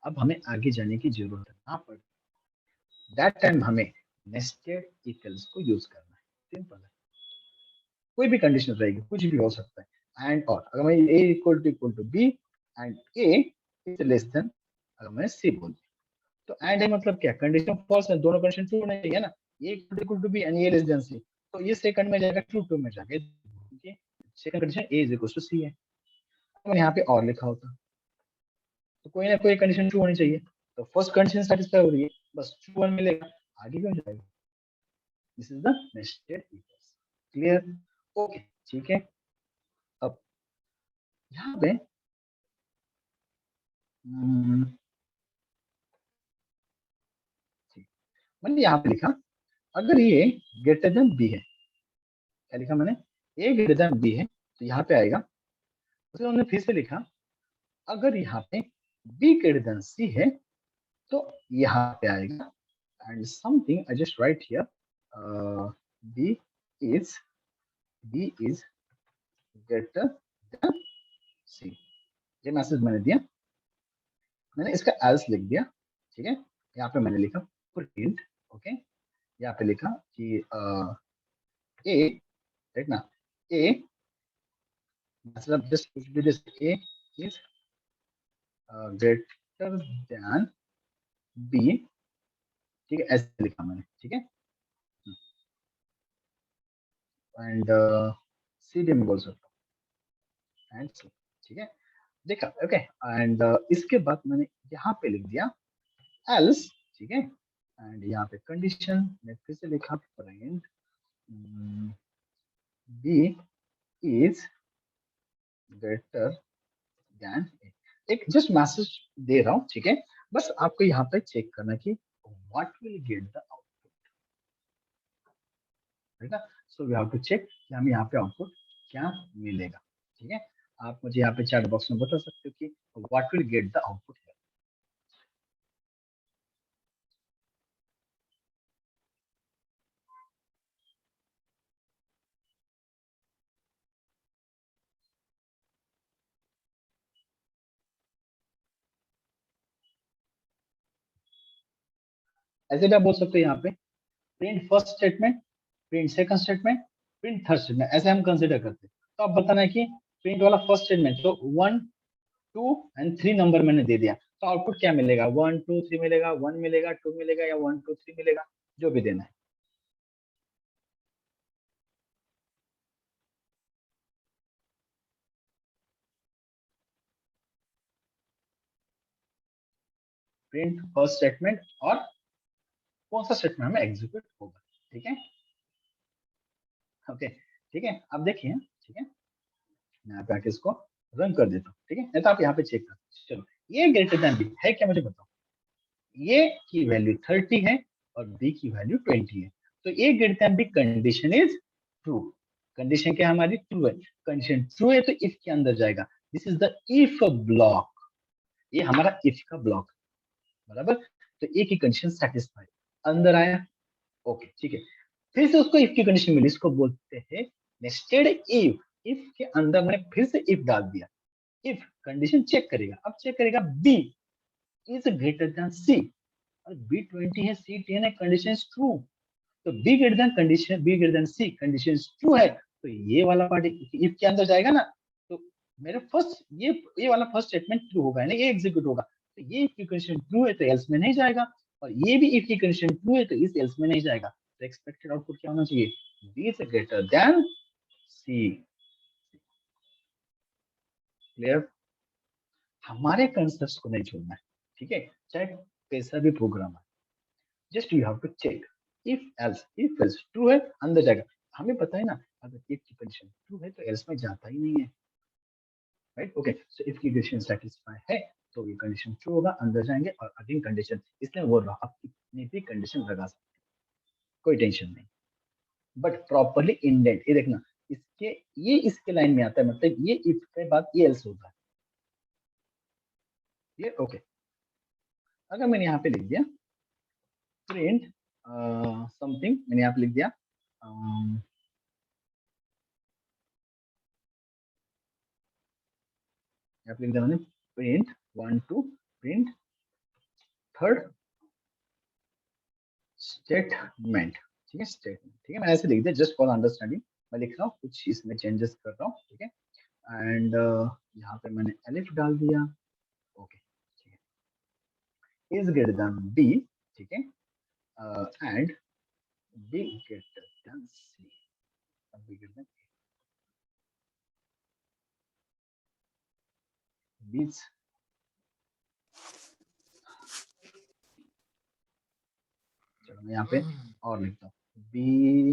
अब हमें आगे जाने की जरूरत ना पड़े, दैट टाइम हमें नेस्टेड इफ एल्स को यूज करना है। सिंपल है, कोई भी कंडीशन रहेगी, कुछ भी हो सकता है। एंड और अगर मैं A equal to B and A is less than, अगर मैं सी बोल दिया तो एंड है मतलब क्या, कंडीशन फॉल्स है, दोनों कंडीशन ट्रू होने चाहिए ना, A equal to B and A less than C, तो ये सेकंड में जाएगा ट्रू, टू में जाएगा, क्योंकि second condition A is equal to C है। अगर यहाँ पे और लिखा होता तो कोई ना कोई कंडीशन ट्रू होनी चाहिए, तो फर्स्ट कंडीशन सेटिस्फाई हो रही है, बस ट्रू वन मिलेगा, आगे क्यों जाएगा। This is the nested if else. Clear? Okay, ठीक है। अब यहाँ पे हम्म, ठीक, मैंने यहाँ पे लिखा अगर ये ग्रेटर देन बी है, क्या लिखा मैंने, ए ग्रेटर देन बी है तो यहाँ पे आएगा। उसके हमने फिर से लिखा अगर यहाँ पे बी ग्रेटर देन सी है तो यहाँ पे आएगा। And something I just write here, B is B is greater than C, ये मैसेज मैंने दिया, मैंने इसका एल्स लिख दिया। ठीक है, यहाँ पे मैंने लिखा प्रिंट, ओके, यहाँ पे लिखा कि ए, राइट ना, ए मतलब जस्ट कुछ भी this A is greater than B, ठीक है, ऐसे लिखा मैंने। ठीक है, एंड सी डी में बोल सकता हूँ एंड सी, ठीक है, देखा, ओके। एंड इसके बाद मैंने यहाँ पे लिख दिया एल्स, ठीक है, एंड यहाँ पे कंडीशन मैं फिर से लिखा print B is greater than A, एक जस्ट मैसेज दे रहा हूँ, ठीक है, बस आपको यहाँ पे चेक करना कि what will get the output, ठीक है। So we have to check कि हमें यहाँ पे आउटपुट क्या मिलेगा। ठीक है, आप मुझे यहाँ पे चैट बॉक्स में बता सकते हो कि what will get the output. ऐसे भी आप बोल सकते हो यहाँ पे print first statement, print second statement, print third statement, ऐसे हम कंसिडर करते हैं। तो आप बताना है कि प्रिंट वाला फर्स्ट स्टेटमेंट तो 1 2 एंड 3 नंबर मैंने दे दिया, तो आउटपुट क्या मिलेगा, 1 2 3 मिलेगा, 1 मिलेगा, 2 मिलेगा, या 1 2 3 मिलेगा, जो भी देना है। प्रिंट फर्स्ट स्टेटमेंट और कौन सा स्टेटमेंट हमें एग्जीक्यूट होगा। ठीक है, ओके, ठीक है, अब देखिए, ठीक है, मैं यहाँ पे आके इसको रन कर देता हूँ। ठीक है, नहीं तो आप यहाँ पे चेक कर, चलो ये ग्रेटर देन बी है क्या, मुझे बताओ। ये की वैल्यू 30 है और बी की वैल्यू 20 है, तो A greater than B condition is true. Condition क्या है हमारी, ट्रू है। कंडीशन ट्रू है तो इफ के अंदर जाएगा, this is the if block, ये हमारा इफ का ब्लॉक, बराबर। तो ए की कंडीशन सेटिस्फाई, अंदर आया, ओके, ठीक है। फिर से उसको इफ की कंडीशन मिली, इसको बोलते हैं नेस्टेड इफ। इफ के अंदर मैंने फिर से इफ डाल दिया, इफ कंडीशन चेक करेगा, अब चेक करेगा B is greater than C, और बी 20 है, सी 10 है, कंडीशन इज ट्रू। तो B greater than condition, B greater than C, condition is true है, तो ये वाला पार्ट इफ के अंदर जाएगा ना, तो मेरे फर्स्ट ये वाला फर्स्ट स्टेटमेंट ट्रू होगा, यानी ये एग्जीक्यूट होगा। तो ये इफ की कंडीशन ट्रू है तो एल्स में नहीं जाएगा, और ये भी इफ की कंडीशन ट्रू है तो इस एल्स में नहीं जाएगा। तो एक्सपेक्टेड आउटपुट क्या होना चाहिए, B is greater than C. Clear? हमारे कंसेप्ट को नहीं छोड़ना है, ठीक है, चाहे कैसा भी प्रोग्राम है, just you have to check if else, if else true है अंदर जाएगा। हमें पता है ना, अगर इफ की कंडीशन ट्रू है तो एल्स में जाता ही नहीं है, राइट, ओके। सो इफ की कंडीशन सेटिस्फाई है तो ये कंडीशन ट्रू होगा, अंदर जाएंगे और अगेन कंडीशन, इसलिए बोल रहा हूँ आप कितनी भी कंडीशन लगा सकते हैं, कोई टेंशन नहीं, बट प्रॉपरली इंडेंट, ये देखना, इसके ये इसके लाइन में आता है, मतलब ये इफ के बाद ये एल्स होता है, ये ओके। अगर मैंने यहाँ पे लिख दिया प्रिंट समथिंग, मैंने यहाँ पे लिख दिया यहाँ पे लिख दिया मैंने प्रिंट 1 2, प्रिंट थर्ड स्टेटमेंट, ठीक है, स्टेटमेंट, ठीक है, मैं ऐसे लिख दिया जस्ट फॉर अंडरस्टैंडिंग। मैं लिख रहा हूँ, कुछ इसमें चेंजेस कर रहा हूँ, ठीक है। एंड यहाँ पे मैंने एलिफ डाल दिया, ओके, ठीक है, इज ग्रेटर देन बी, ठीक है, and B greater than C, B greater than बीच, चलो मैं यहाँ पे और लिखता हूँ, बी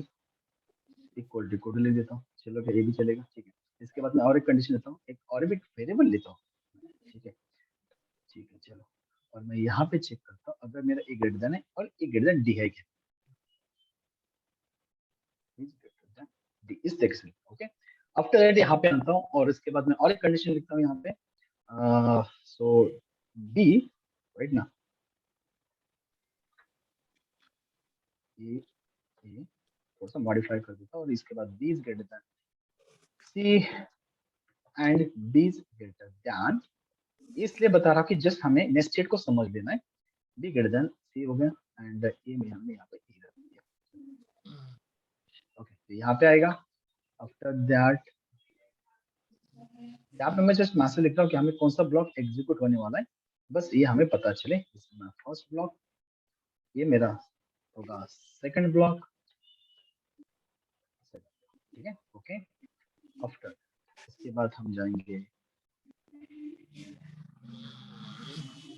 इक्वल टू ले लेता हूँ, चलो ये भी चलेगा, ठीक है। इसके बाद मैं और एक कंडीशन लेता हूँ, एक और एक वेरिएबल लेता हूँ, ठीक है, ठीक है, चलो। और मैं यहाँ पे चेक करता हूँ अगर मेरा ए ग्रेटर देन है और ए ग्रेटर देन डी है क्या, इज ग्रेटर देन डी, इस तरीके से, ओके। आफ्टर दैट यहाँ पे आता हूँ और इसके बाद मैं और एक कंडीशन लिखता हूँ यहाँ पे, सो बी, राइट ना, ए ए थोड़ा सा मॉडिफाई कर देता हूँ और इसके बाद B is greater than C and B is greater than, इसलिए बता रहा हूँ कि जस्ट हमें नेक्स्ट स्टेट को समझ लेना है। बी ग्रेटर देन सी हो गया एंड ए में हमने यहाँ पे ए रख दिया, ओके, तो यहाँ पे आएगा। आफ्टर दैट यहाँ पे मैं जस्ट मैसेज लिख रहा हूँ कि हमें कौन सा ब्लॉक एग्जीक्यूट होने वाला है, बस ये हमें पता चले। फर्स्ट ब्लॉक, ये मेरा होगा सेकंड ब्लॉक, ठीक है, ओके। आफ्टर इसके बाद हम जाएंगे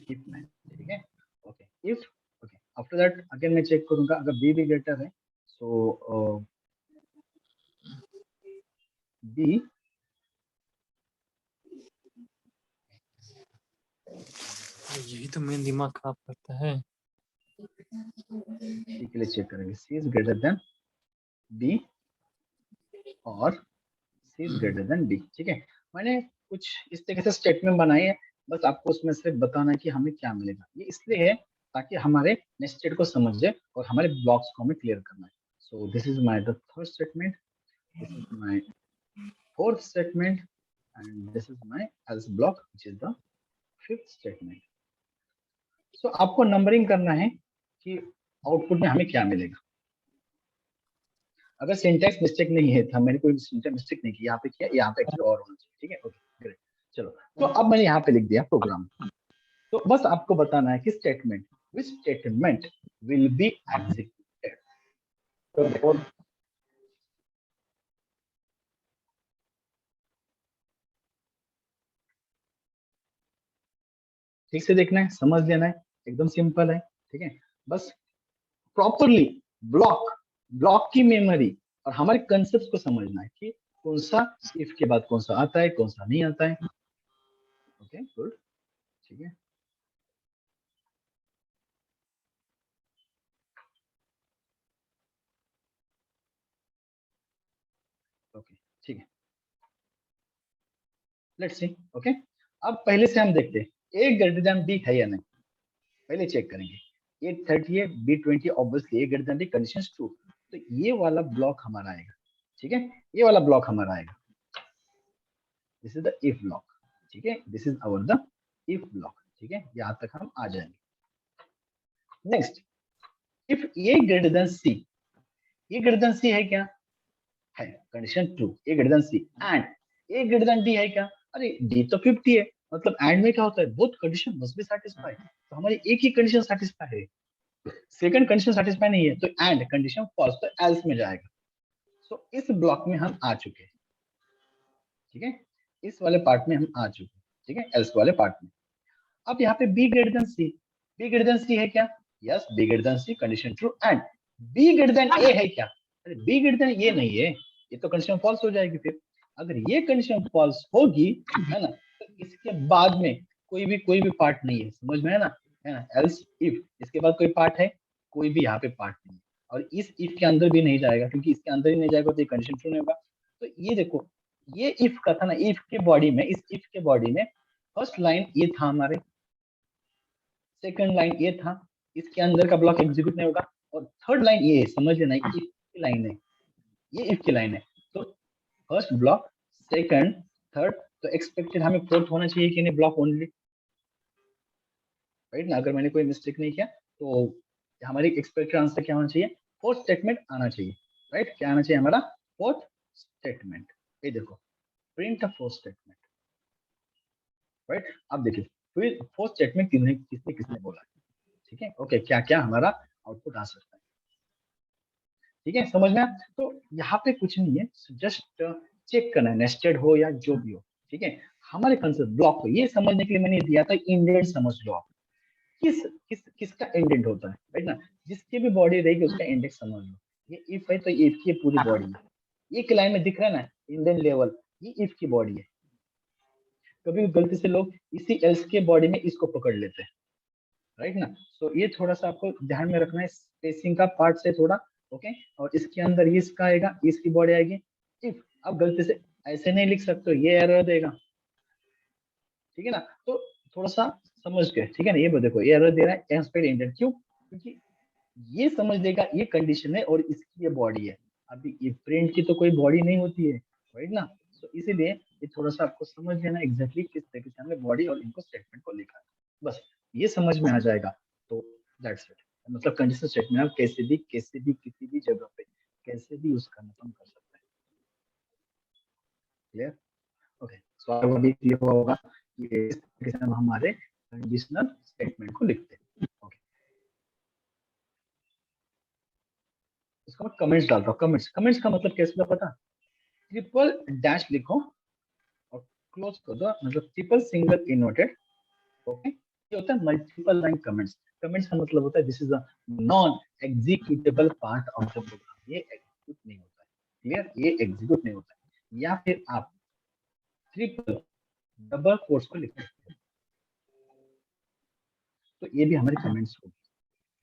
इफ में, ठीक है, okay, if, okay. After that again मैं चेक करूंगा अगर बी भी ग्रेटर है, सो बी, यही तो मेन दिमाग खराब करता है। सी के लिए चेक करेंगे, सी इज ग्रेटर देन बी और सी इज ग्रेटर देन बी, ठीक है। मैंने कुछ इस तरीके से स्टेटमेंट बनाई है, बस आपको उसमें से बताना है कि हमें क्या मिलेगा। ये इसलिए है ताकि हमारे नेस्टेड को समझे और हमारे ब्लॉक्स को हमें क्लियर करना है। So this is my the third statement, this is my fourth statement and this is my else block which is the fifth statement. So आपको नंबरिंग करना है कि आउटपुट में हमें क्या मिलेगा। अगर सिंटैक्स मिस्टेक नहीं है, था मैंने कोई सिंटैक्स मिस्टेक नहीं की, यहाँ पे किया, यहाँ पे एक्चुअली और होना चाहिए, ठीक है, ओके, ग्रेट। चलो, तो अब मैंने यहाँ पे लिख दिया प्रोग्राम, तो बस आपको बताना है कि statement, which statement will be executed. तो ठीक से देखना है, समझ लेना है, एकदम सिंपल है, ठीक है। बस प्रॉपरली ब्लॉक ब्लॉक की मेमोरी और हमारे कंसेप्ट को समझना है कि कौन सा इफ के बाद कौन सा आता है, कौन सा नहीं आता है, ओके, गुड, ठीक है, ओके, ठीक है, लेट्स सी, ओके। अब पहले से हम देखते हैं ए ग्रेटर देन बी है या नहीं, पहले चेक करेंगे। ए 30 है, B 20, obviously A greater than B, condition true, तो ये वाला ब्लॉक हमारा आएगा, ठीक है, ये वाला ब्लॉक हमारा आएगा, this is the if block, ठीक है, this is our the if block, ठीक है, यहाँ तक हम आ जाएंगे। Next, if A greater than C, A greater than C है क्या, है, condition true, A greater than C and A greater than D है क्या, अरे डी तो 50 है, मतलब एंड में क्या होता है, both condition must be satisfy, तो हमारी एक ही कंडीशन सैटिस्फाई है, सेकंड कंडीशन सैटिस्फाई नहीं है तो एंड कंडीशन फॉल्स, तो एल्स में जाएगा। सो इस ब्लॉक में हम आ चुके हैं, ठीक है, इस वाले पार्ट में हम आ चुके हैं, ठीक है, एल्स वाले पार्ट में। अब यहाँ पे B greater than C, B greater than C है क्या, yes, B greater than C, condition true, and B greater than A है क्या, अरे बी ग्रेटर देन ये नहीं है, ये तो कंडीशन फॉल्स हो जाएगी। फिर अगर ये कंडीशन फॉल्स होगी, है ना, तो इसके बाद में कोई भी पार्ट नहीं है, समझ में है ना, एल्स इफ इसके बाद कोई पार्ट है, कोई भी यहाँ पे पार्ट नहीं है, और इस इफ के अंदर भी नहीं जाएगा, क्योंकि इसके अंदर ही नहीं जाएगा तो ये कंडीशन ट्रू नहीं होगा। तो ये देखो, ये इफ का था ना, इफ के बॉडी में, इस इफ के बॉडी में फर्स्ट लाइन ये था हमारे, सेकंड लाइन ये था, इसके अंदर का ब्लॉक एग्जीक्यूट नहीं होगा, और थर्ड लाइन ये है, समझ लेना, इफ की लाइन है, ये इफ की लाइन है। तो फर्स्ट ब्लॉक, सेकंड, थर्ड, तो एक्सपेक्टेड हमें फोर्थ होना चाहिए कि नहीं ब्लॉक ओनली, राइट ना। अगर मैंने कोई मिस्टेक नहीं किया तो हमारी एक्सपेक्टेड आंसर क्या होना चाहिए, फोर्थ स्टेटमेंट आना चाहिए, राइट। क्या आना चाहिए हमारा, फोर्थ स्टेटमेंट। ये देखो, print a fourth statement, right. अब देखिए फिर फोर्थ स्टेटमेंट किसने किसने किसने बोला, ठीक है। ओके, क्या क्या हमारा आउटपुट आ सकता है, ठीक है, समझ में आया? तो यहाँ पे कुछ नहीं है, जस्ट चेक करना है, नेस्टेड हो या जो भी हो, ठीक है। हमारे कंसेप्ट ब्लॉक को ये समझने के लिए मैंने दिया था, इंडेंट समझ लो आप, किसका इंडेंट होता है, राइट ना। जिसकी भी बॉडी रहेगी उसका इंडेक्स समझ लो। ये इफ है तो इफ की पूरी बॉडी है, एक लाइन में दिख रहा है ना, इंडेंट लेवल, ये इफ की बॉडी है। कभी भी गलती से लोग इसी एल्स के बॉडी में इसको पकड़ लेते हैं, राइट ना। तो ये थोड़ा सा आपको ध्यान में रखना है, स्पेसिंग का पार्ट से थोड़ा, ओके। और इसके अंदर ये इसका आएगा, इसकी बॉडी आएगी इफ। अब गलती से ऐसे नहीं लिख सकते, ये एरर देगा, ठीक है ना। तो थोड़ा सा समझ के, ठीक है ना। ये देखो, ये एरर दे रहा है एक्सपेक्ट इंडेंट, क्यों, क्योंकि ये समझ लेगा ये कंडीशन है और इसकी ये बॉडी है। अभी ये प्रिंट की तो कोई बॉडी नहीं होती है, राइट ना। तो इसीलिए ये थोड़ा सा आपको समझ लेना एग्जैक्टली किस तरीके से हमने बॉडी और इनको स्टेटमेंट को लिखा है, बस ये समझ में आ जाएगा। तो दैट्स इट, मतलब कंडीशन स्टेटमेंट आप कैसे भी किसी भी जगह पे कैसे भी उसका मतलब कर सकते हैं। Clear, okay. सो आपको अभी क्लियर हुआ होगा कि इस तरीके से हम हमारे कंडीशनल स्टेटमेंट को लिखते हैं, ओके। इसको मैं कमेंट्स डालता हूँ, कमेंट्स, कमेंट्स का मतलब कैसे होता है पता, ट्रिपल डैश लिखो और क्लोज कर दो, मतलब ट्रिपल सिंगल इनवर्टेड, ओके। ये होता है मल्टीपल लाइन कमेंट्स। कमेंट्स का मतलब होता है this is a non executable part of the program, ये एग्जीक्यूट नहीं होता है, क्लियर, ये एग्जीक्यूट नहीं होता है। या फिर आप ट्रिपल डबल कोट्स को लिख सकते हैं, तो ये भी हमारे कमेंट्स होगी,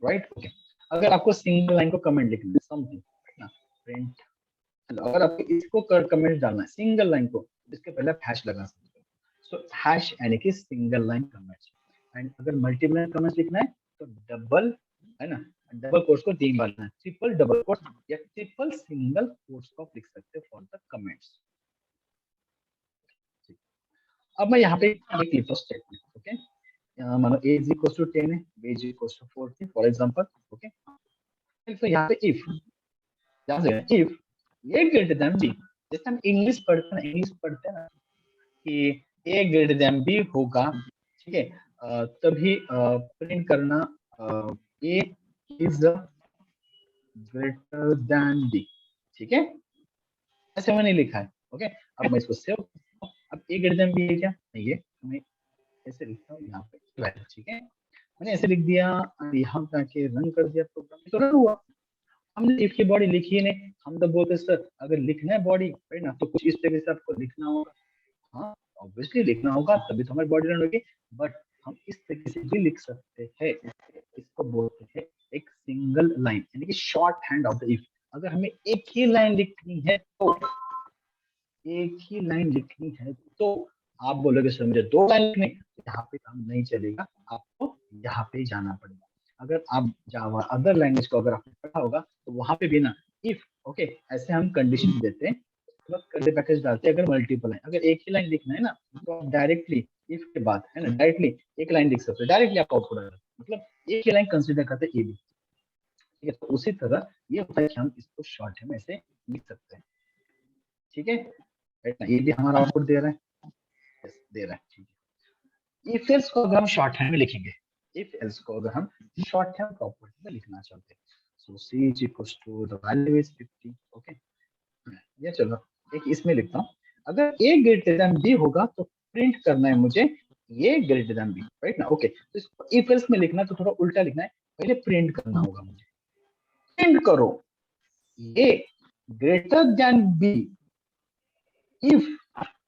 राइट, ओके। अगर आपको सिंगल लाइन को कमेंट लिखना है समथिंग, ना प्रिंट, अगर आपको इसको कमेंट डालना है सिंगल लाइन को, इसके पहले आप हैश लगा सकते हो। सो हैश यानी कि सिंगल लाइन कमेंट्स। एंड अगर मल्टीपल लाइन कमेंट्स लिखना है तो डबल, है ना, डबल कोट्स को 3 बार लिखना है, ट्रिपल डबल कोट्स या ट्रिपल सिंगल कोट्स को आप लिख सकते हो फॉर द कमेंट्स। अब मैं यहाँ पे एक लिखता हूँ स्टेटमेंट, ओके। मानो a is equals to 10 है, b is equals to 40 for example, okay. तो यहाँ पे इफ, ध्यान से if a greater than b, जैसे हम इंग्लिश पढ़ते हैं ना कि a ग्रेटर देन b होगा, ठीक है। तभी प्रिंट करना a is greater then b, ठीक है। ऐसे मैंने लिखा है, ओके। अब मैं इसको सेव, अब a ग्रेटर देन b है क्या, नहीं है, मैं ऐसे लिखता हूँ यहाँ पे, ठीक है। मैंने ऐसे लिख दिया, यहाँ जाके रन कर दिया प्रोग्राम, तो रन हुआ। हमने इफ की बॉडी लिखी नहीं, हम तो बोलते सर अगर लिखना है बॉडी, है ना, तो कुछ इस तरीके से आपको लिखना होगा। हाँ, ऑब्वियसली लिखना होगा तभी तो हमारी बॉडी रन होगी, बट हम इस तरीके से भी लिख सकते हैं, इसको बोलते हैं एक सिंगल लाइन, यानी कि short hand of the if. अगर हमें एक ही लाइन लिखनी है तो, एक ही लाइन लिखनी है तो आप बोलोगे सर मुझे 2 लाइन लिखनी, यहाँ पे काम नहीं चलेगा, आपको यहाँ पे जाना पड़ेगा। अगर आप जावा अदर लैंग्वेज को अगर आपने पढ़ा होगा तो वहां पे भी ना इफ, ओके, ऐसे हम कंडीशन देते हैं, करली पैकेज डालते हैं। अगर मल्टीपल है, अगर एक ही लाइन लिखना है ना तो आप डायरेक्टली इफ के बाद, है ना, डायरेक्टली एक लाइन लिख सकते हो, डायरेक्टली आपका आउटपुट आएगा, मतलब एक ही लाइन कंसीडर करते हैं ए बी, ठीक है। तो उसी तरह ये होता है कि हम इसको शॉर्ट में ऐसे लिख सकते हैं, ठीक है। ये भी हमारा आउटपुट दे रहा है, yes, दे रहा है, ठीक है। इफ एल्स को अगर हम शॉर्ट हैंड में लिखेंगे, इफ एल्स को अगर हम शॉर्ट हैंड प्रॉपर्टी में लिखना चाहते हैं, so C is equals to the value is 50, okay. ये चलो एक इसमें लिखता हूँ, अगर ए ग्रेटर देन बी होगा तो प्रिंट करना है मुझे ये ग्रेटर देन बी, राइट ना, ओके। तो इसको इफ एल्स में लिखना है तो थोड़ा उल्टा लिखना है, पहले प्रिंट करना होगा मुझे, प्रिंट करो ये ग्रेटर देन बी इफ,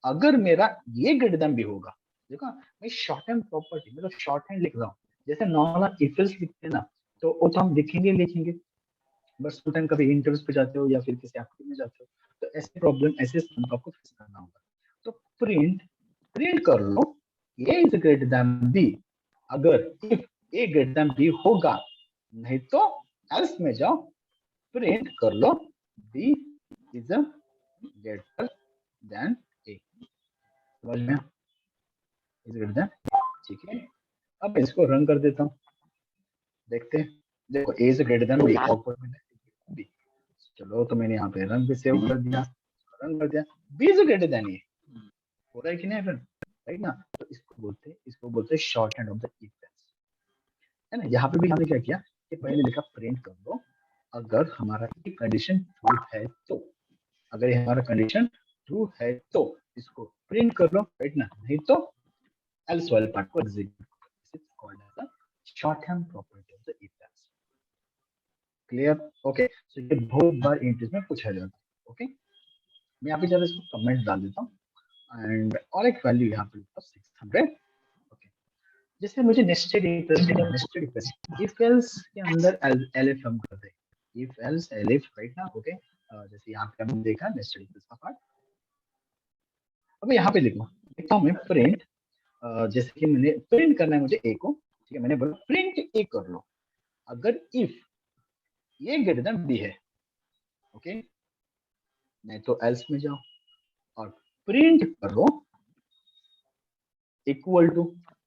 अगर मेरा ये ग्रेटर देन बी होगा। देखो मैं शॉर्ट हैंड प्रॉपर्टी मतलब शॉर्ट हैंड लिख रहा हूँ, जैसे नॉर्मल इफ एल्स लिखते हैं ना, तो वो तो हम लिखेंगे, बस टाइम कभी इंटरव्यूज पे जाते हो या फिर किसी एक्टिव में जाते हो, तो ऐसे प्रॉब्लम ऐसे सम आपको फेस करना होगा। तो प्रिंट प्रिंट कर लो A is greater than B, अगर if A greater than B होगा, नहीं तो एल्स में जाओ, प्रिंट कर लो B is greater than A, समझ में, इज ग्रेटर देन, ठीक है। अब मैं इसको रन कर देता हूँ, देखते हैं। देखो A is greater than B, output में बी। चलो तो मैंने यहाँ पे रन भी सेव कर दिया, रन कर दिया, बी इज ग्रेटर देन ए, हो रहा है कि नहीं रन, राइट ना। तो इसको बोलते हैं short hand of the if else, है ना। यहाँ पे भी हमने क्या किया कि पहले लिखा प्रिंट कर दो अगर हमारा कंडीशन ट्रू है तो, अगर ये हमारा कंडीशन ट्रू है तो इसको प्रिंट कर लो, राइट ना, नहीं तो एल्स वाले पार्ट को एग्जीक्यूट करो। This is called as the shorthand property of the if else. Clear, okay. So ये बहुत बार इंटरेस्ट में पूछा जाता है, ओके। मैं यहाँ पे जरा इसको कमेंट डाल देता हूँ एंड और एक वैल्यू यहाँ पे 600, ओके। जैसे मुझे नेस्टेड इफ इफ एल्स के अंदर एलिफ हम कर दे, इफ एल्स एलिफ, राइट ना, ओके। जैसे यहाँ पे हमने देखा नेस्टेड इफ का पार्ट। अब यहाँ पे लिखता हूँ मैं प्रिंट, जैसे कि मैंने प्रिंट करना है मुझे ए को, ठीक है, मैंने बोला प्रिंट ए कर लो अगर इफ ये ग्रेटर देन बी है, ओके। नहीं तो एल्स में जाओ और प्रिंट करो इक्वल टू,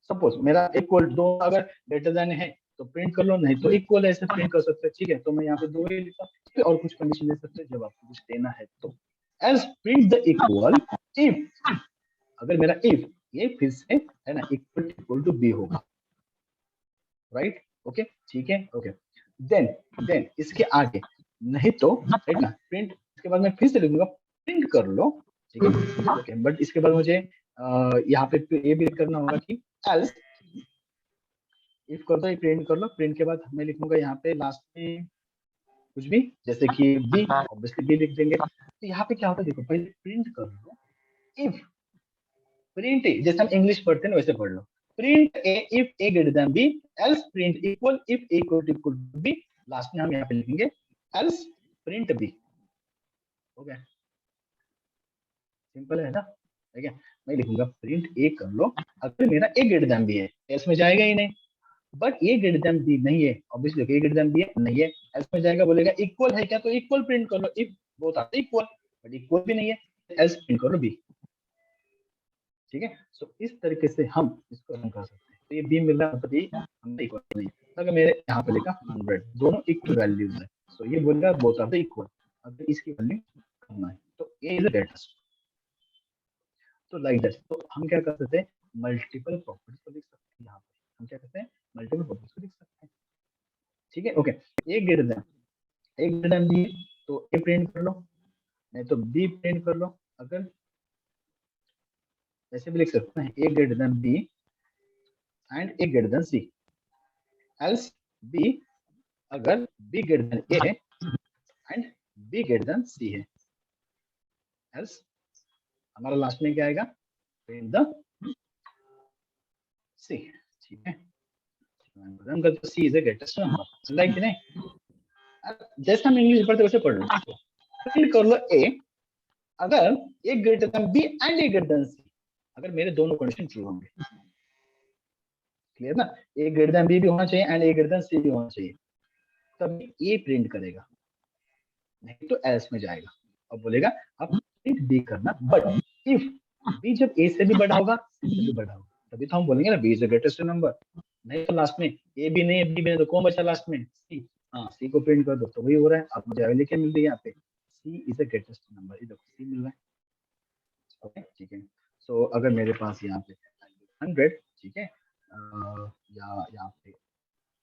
सपोज मेरा इक्वल दो अगर ग्रेटर देन है तो प्रिंट कर लो, नहीं तो इक्वल ऐसे प्रिंट कर सकते हैं, ठीक है। तो मैं यहाँ पे दो ही लिखता हूँ और कुछ कंडीशन दे सकते हैं जब आपको कुछ देना है तो। Else print the equal if, अगर मेरा इफ ये फिर से है ना इक्वल टू बी होगा, राइट, ओके, ठीक है, ओके। देन इसके आगे नहीं तो, राइट ना, प्रिंट, इसके बाद मैं फिर से लिखूंगा प्रिंट कर लो, ठीक है, ओके। बट इसके बाद मुझे यहाँ पे ये भी करना होगा कि एल्स इफ कर दो, प्रिंट कर लो, प्रिंट के बाद मैं लिखूंगा यहाँ पे लास्ट में कुछ भी, जैसे कि बी, ऑब्वियसली बी लिख देंगे। तो यहाँ पे क्या होता है देखो, पहले प्रिंट कर लो इफ, प्रिंट ए, जैसे हम इंग्लिश पढ़ते हैं वैसे पढ़ लो, print A if A greater than B, else print equal if A equal to B, last में हम यहाँ पे लिखेंगे एल्स प्रिंट बी, हो गया, सिंपल है ना, ठीक है। मैं लिखूंगा प्रिंट ए कर लो अगर मेरा ए ग्रेटर देन बी है, एल्स में जाएगा ही नहीं, but A greater than B नहीं है, obviously A greater than B है नहीं है, एल्स में जाएगा, बोलेगा इक्वल है क्या, तो इक्वल प्रिंट कर लो, if both are equal, but equal भी नहीं है, एल्स प्रिंट कर लो बी, ठीक है। सो इस तरीके से हम इसको रन कर सकते हैं। तो ये बी मिल रहा है मतलब ये हमने इक्वल नहीं, अगर मेरे यहाँ पे लिखा 100, दोनों इक्वल वैल्यूज है, सो ये बोलेगा बोथ आर द इक्वल, अगर इसकी वैल्यू करना है तो ए इज द ग्रेटेस्ट। तो लाइक दैट, तो हम क्या कर सकते हैं, मल्टीपल प्रॉपर्टीज को लिख सकते हैं, यहाँ पे हम क्या करते हैं मल्टीपल प्रॉपर्टीज को लिख सकते हैं, ठीक है, ओके। ए ग्रेटर देन बी तो ए प्रिंट कर लो, नहीं तो बी प्रिंट कर लो, अगर ऐसे भी लिख सकते हैं A greater than B and A greater than C, else B अगर बी ग्रेटर देन ए है and B greater than C है, एल्स हमारा लास्ट में क्या आएगा, प्रिंट द सी, ठीक है। रन कर, C is the greatest number, like नहीं, जैसे हम इंग्लिश पढ़ते वैसे पढ़ लो, प्रिंट कर लो ए अगर A greater than B and A greater than C, अगर मेरे दोनों कंडीशन ट्रू होंगे, क्लियर ना, ए ग्रेटर देन बी भी होना चाहिए and A greater than C भी होना चाहिए, तभी ए प्रिंट करेगा, नहीं तो एल्स में जाएगा और बोलेगा अब प्रिंट बी करना, बट इफ बी जब ए से भी बड़ा होगा सी से भी बड़ा होगा तभी तो हम बोलेंगे ना B is the greatest number, नहीं तो लास्ट में ए भी नहीं है बी भी नहीं तो कौन बचा लास्ट में, सी। हाँ, सी को प्रिंट कर दो तो वही हो रहा है, आप मुझे वैल्यू क्या मिल रही है यहाँ पे, सी इज द ग्रेटेस्ट नंबर, ये देखो सी मिल रहा है, ओके, ठीक है। सो अगर मेरे पास यहाँ पे 100, ठीक है, या यहाँ पे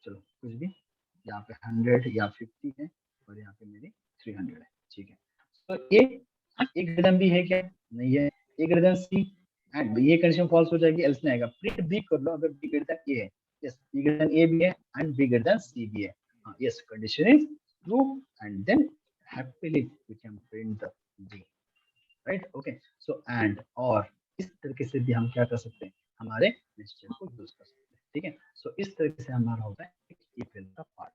चलो कुछ भी, यहाँ पे 100 या 50 है और यहाँ पे मेरी 300 है, ठीक है। तो ये एक ग्रेटर देन बी है क्या, नहीं है, ए ग्रेटर देन सी एंड ये कंडीशन फॉल्स हो जाएगी, एल्स नहीं आएगा, प्रिंट बी कर लो अगर बी ग्रेटर देन ए है, yes B greater than A भी है and B greater than C भी है, हाँ yes condition is true and then happily we can print the B, right, okay. So and और इस तरीके से भी हम क्या कर सकते हैं, हमारे नेस्टेड को यूज कर सकते हैं, ठीक है। सो इस तरीके से हमारा होता है इफ एल्स का पार्ट,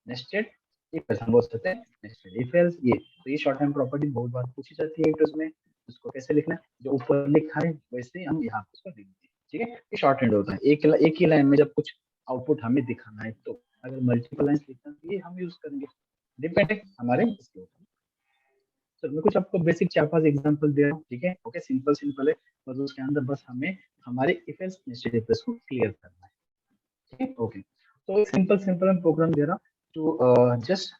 नेस्टेड इफ एल्स हम बोल सकते हैं नेस्टेड इफ एल्स, ये तो ये शॉर्ट टर्म प्रॉपर्टी बहुत बार पूछी जाती है इंटरेस्ट में, उसको कैसे लिखना है, जो ऊपर लिखा है वैसे हम यहाँ पे उसको लिख दें, ठीक है। ये शॉर्ट हैंड होता है, एक ही लाइन में जब कुछ आउटपुट हमें दिखाना है, तो अगर मल्टीपल लाइंस लिखना है ये हम यूज करेंगे, डिपेंड है हमारे इसके ऊपर। तो मैं कुछ आपको बेसिक 4-5 एग्जांपल दे रहा हूँ, ठीक है, ओके, सिंपल है, बस उसके अंदर बस हमें हमारे if else nested if else को क्लियर करना है, ओके, तो सिंपल सिंपल मैं प्रोग्राम दे रहा to just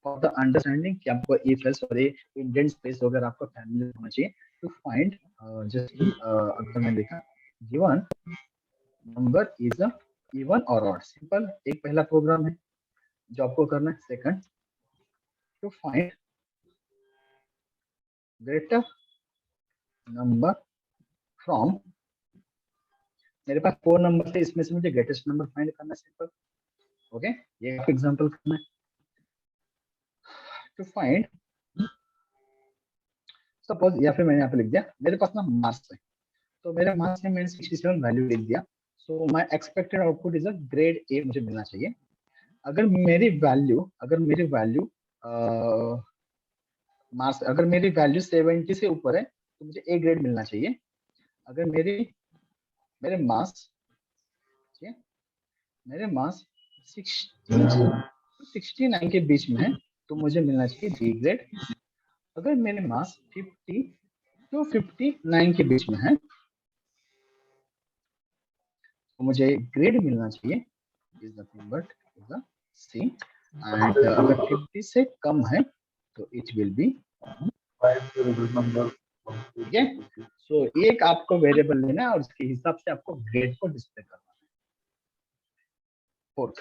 for the understanding कि आपको इफ एल्स और ये इंडेंट स्पेस वगैरह आपको फैमिली होना चाहिए टू फाइंड जस्ट अगर मैं देखा given number is a even और ऑड, सिंपल एक पहला प्रोग्राम है जो आपको करना है। Second, to find greater number from, मेरे पास 4 नंबर है, इसमें से मुझे ग्रेटेस्ट नंबर फाइंड करना है, सिंपल। ओके, ये आपको एग्जांपल करना है। टू फाइंड, सपोज या फिर मैंने यहाँ पे लिख दिया मेरे पास ना मार्क्स है, तो मेरे मार्क्स में मैंने 67 वैल्यू लिख दिया, so my expected output is a grade A मुझे मिलना चाहिए। अगर मेरी वैल्यू मार्क्स, अगर मेरी वैल्यू 70 से ऊपर है तो मुझे ए ग्रेड मिलना चाहिए। अगर मेरे मार्क्स, ठीक है, मेरे मार्क्स 69 के बीच में है तो मुझे मिलना चाहिए बी ग्रेड। अगर मेरे मार्क्स 50 टू 59 के बीच में है तो मुझे ग्रेड मिलना चाहिए is nothing but is a C, and अगर 50 से कम है तो इट विल बी, ठीक है। सो एक आपको वेरिएबल लेना है और उसके हिसाब से आपको ग्रेड को डिस्प्ले करना है। फोर्थ,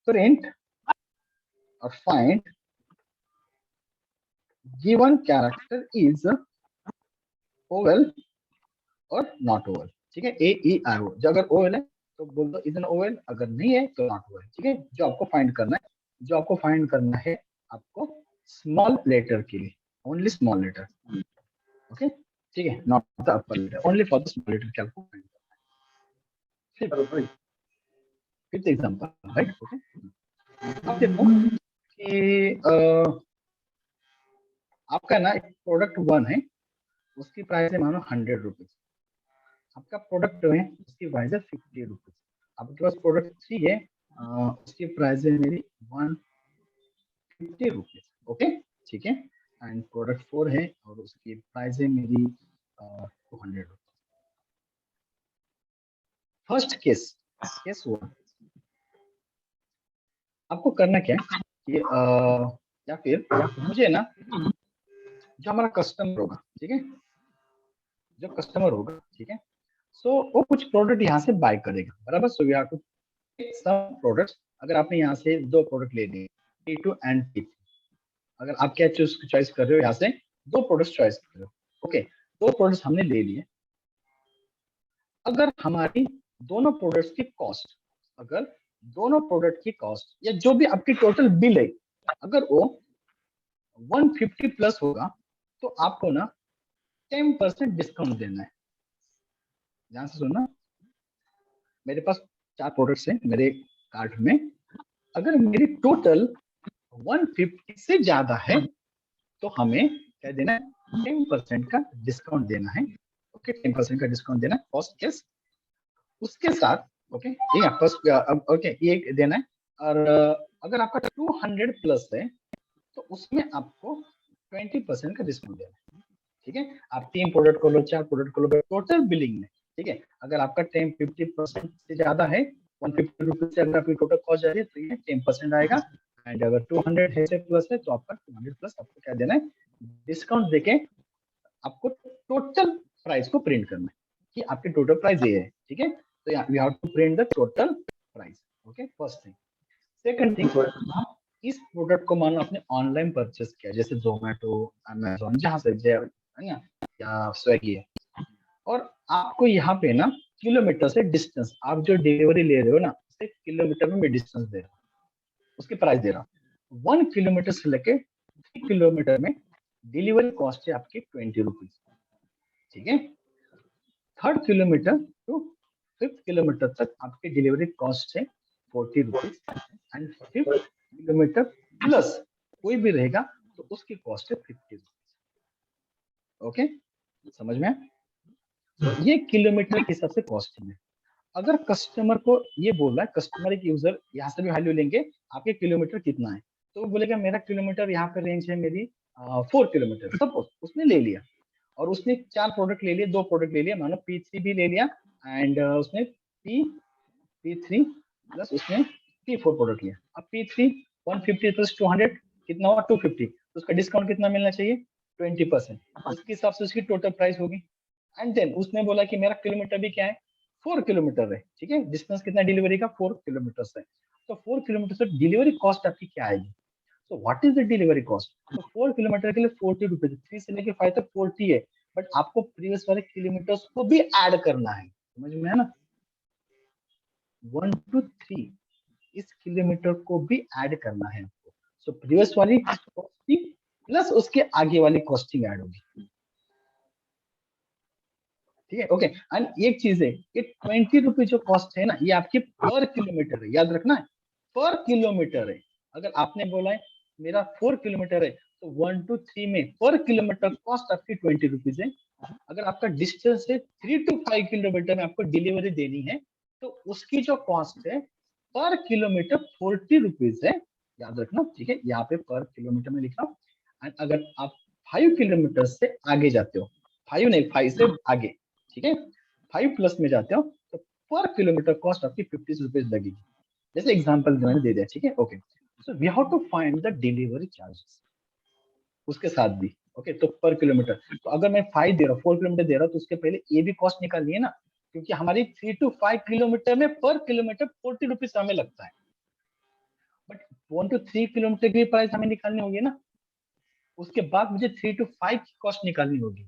प्रिंट और find given character is Oval और नॉट ओवल, ठीक है, ए ई आई ओ, जो अगर ओवल है तो बोल दो इज एन ओवल, अगर नहीं है तो नॉट ओवल, ठीक है। जो आपको फाइंड करना है, आपको स्मॉल लेटर के लिए, ओनली स्मॉल लेटर, ओके, ठीक है, not the upper letter, only for the small letter के आपको फाइंड करना है। Fifth example, right, okay. अब देखो कि आपका ना एक प्रोडक्ट 1 है, उसकी प्राइस है मानो 100 रुपीज, आपका प्रोडक्ट है उसकी प्राइस है 50 रुपीज, आपके पास प्रोडक्ट 3 है, उसकी प्राइस है मेरी 150 रुपीज, ओके, ठीक है, एंड प्रोडक्ट 4 है और उसकी प्राइस है मेरी 200 रुपीज। फर्स्ट केस 1, आपको करना क्या है कि या फिर मुझे ना जो हमारा कस्टमर होगा, ठीक है, जो कस्टमर होगा, ठीक है, सो वो कुछ प्रोडक्ट यहाँ से बाय करेगा, बराबर। So we have to take some products, अगर आपने यहाँ से 2 प्रोडक्ट ले लिए P2 एंड P3, अगर आप क्या चॉइस कर रहे हो, यहाँ से 2 प्रोडक्ट्स चॉइस कर रहे हो, ओके, 2 प्रोडक्ट्स हमने ले लिए। अगर हमारी दोनों प्रोडक्ट्स की कॉस्ट, अगर दोनों प्रोडक्ट की कॉस्ट या जो भी आपकी टोटल बिल है, अगर वो 150 प्लस होगा तो आपको ना 10% डिस्काउंट देना है। ध्यान से सुनना, मेरे पास 4 प्रोडक्ट्स हैं मेरे कार्ट में, अगर मेरी टोटल 150 से ज्यादा है तो हमें क्या देना है, 10% का डिस्काउंट देना है, ओके, 10% का डिस्काउंट देना है फर्स्ट केस। उसके साथ ओके, ये फर्स्ट, ओके, ये देना है। और अगर आपका 200 प्लस है तो उसमें आपको 20% का डिस्काउंट देना है, ठीक है। आप 3 प्रोडक्ट को लो, 4 प्रोडक्ट को लो, टोटल बिलिंग में, ठीक है, अगर आपका 50% से ज्यादा है, 150 से अगर आपकी टोटल कॉस्ट जा रही है तो ये 10% आएगा, एंड अगर 200 है से प्लस है तो आपका 200 प्लस आपको क्या देना है, डिस्काउंट देके आपको टोटल प्राइस को प्रिंट करना है कि आपकी टोटल प्राइस ये है, ठीक है। तो we have to print the total price, okay, first thing. Second thing, आप इस प्रोडक्ट को मानो आपने ऑनलाइन परचेस किया, जैसे जोमेटो, अमेजोन, जहां से है ना, या स्विगी है, और आपको यहाँ पे ना किलोमीटर से डिस्टेंस, आप जो डिलीवरी ले रहे हो ना उससे किलोमीटर में डिस्टेंस दे रहा हूँ, उसकी प्राइस दे रहा हूँ। 1 किलोमीटर से लेके 3 किलोमीटर में डिलीवरी कॉस्ट है आपकी 20 रुपीज, ठीक है। 3rd kilometre to 5th kilometre तक आपकी डिलीवरी कॉस्ट है 40 rupees, and 5th kilometre plus कोई भी रहेगा तो उसकी कॉस्ट है 50 रुपीज, ओके, समझ में? तो ये किलोमीटर के हिसाब से कॉस्टिंग है। अगर कस्टमर को ये बोल रहा है, कस्टमर एक यूजर यहाँ से भी वैल्यू लेंगे आपके किलोमीटर कितना है, तो वो बोलेगा मेरा किलोमीटर यहाँ पे रेंज है मेरी 4 किलोमीटर, सपोज उसने ले लिया, और उसने 4 प्रोडक्ट ले लिए, 2 प्रोडक्ट ले लिया, मानो P3 भी ले लिया एंड उसने P3 प्लस उसने P4 प्रोडक्ट लिया। अब P3 150 प्लस 200 कितना हुआ 250, तो उसका डिस्काउंट कितना मिलना चाहिए 20%, उसके हिसाब से उसकी टोटल प्राइस होगी। एंड देन उसने बोला कि मेरा किलोमीटर भी क्या है 4 किलोमीटर है, ठीक है, डिस्टेंस कितना डिलीवरी का 4 किलोमीटर है, तो 4 किलोमीटर से डिलीवरी कॉस्ट आपकी क्या आएगी। So what is the delivery cost? तो 4 किलोमीटर के लिए 40 रुपीज, 3 से लेके 5 तक 40 है, बट आपको प्रीवियस वाले किलोमीटर्स को भी ऐड करना है, समझ में है ना, 1 to 3 इस किलोमीटर को भी ऐड करना है आपको। सो प्रीवियस वाली कॉस्टिंग प्लस उसके आगे वाली कॉस्टिंग ऐड होगी, ठीक है, ओके। एंड एक चीज है, ये 20 रुपीज जो कॉस्ट है ना, ये आपकी पर किलोमीटर है, याद रखना है, पर किलोमीटर है। अगर आपने बोला है मेरा 4 किलोमीटर है, तो 1 to 3 में पर किलोमीटर कॉस्ट आपकी 20 रुपीज है। अगर आपका डिस्टेंस है 3 to 5 किलोमीटर में आपको डिलीवरी देनी है, तो उसकी जो कॉस्ट है पर किलोमीटर 40 रुपीज है, याद रखना, ठीक है, यहाँ पे पर किलोमीटर में लिखा। एंड अगर आप 5 किलोमीटर से आगे जाते हो, 5 नहीं 5 से आगे, ठीक है, 5 प्लस में जाते हो, तो पर किलोमीटर कॉस्ट आपकी 50 रुपीज लगेगी, जैसे एग्जांपल मैंने दे दिया, ठीक है, okay. So we have to find the delivery charges उसके साथ भी, ओके। तो पर किलोमीटर, तो अगर मैं 5 दे रहा हूँ 4 किलोमीटर दे रहा हूँ, तो उसके पहले ये भी कॉस्ट निकालनी है ना, क्योंकि हमारी 3 to 5 किलोमीटर में पर किलोमीटर 40 रुपीज हमें लगता है, बट 1 to 3 किलोमीटर की प्राइस हमें निकालनी होगी ना, उसके बाद मुझे 3 to 5 की कॉस्ट निकालनी होगी,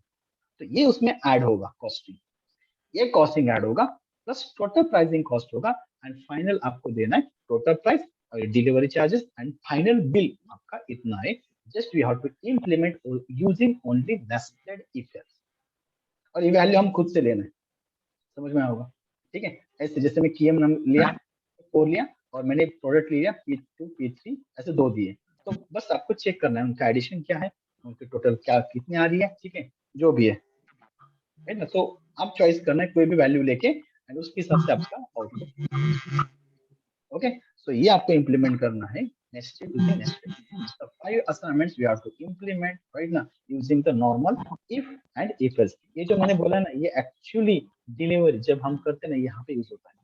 तो ये उसमें ऐड होगा कॉस्टिंग, ये कॉस्टिंग ऐड होगा प्लस टोटल प्राइसिंग कॉस्ट होगा, एंड फाइनल आपको देना है टोटल प्राइस और delivery charges, and final bill आपका इतना है। Just we have to implement using only nested if else, और ये वैल्यू हम खुद से लेना है, समझ में होगा, ठीक है। ऐसे जैसे मैं कीएम नाम लिया 4 लिया और मैंने प्रोडक्ट लिया P2 P3 ऐसे 2 दिए, तो बस आपको चेक करना है उनका एडिशन क्या है, उनकी टोटल क्या कितनी आ रही है, ठीक है, जो भी है ना। तो आप चॉइस करना है कोई भी वैल्यू लेके, एंड उसके हिसाब से आपका आउटपुट, ओके। सो ये आपको इंप्लीमेंट करना है nested using nested. The 5 assignments we have to implement right now using the normal if and if else. ये जो मैंने बोला ना, ये एक्चुअली डिलीवरी जब हम करते हैं ना, यहाँ पे यूज होता है,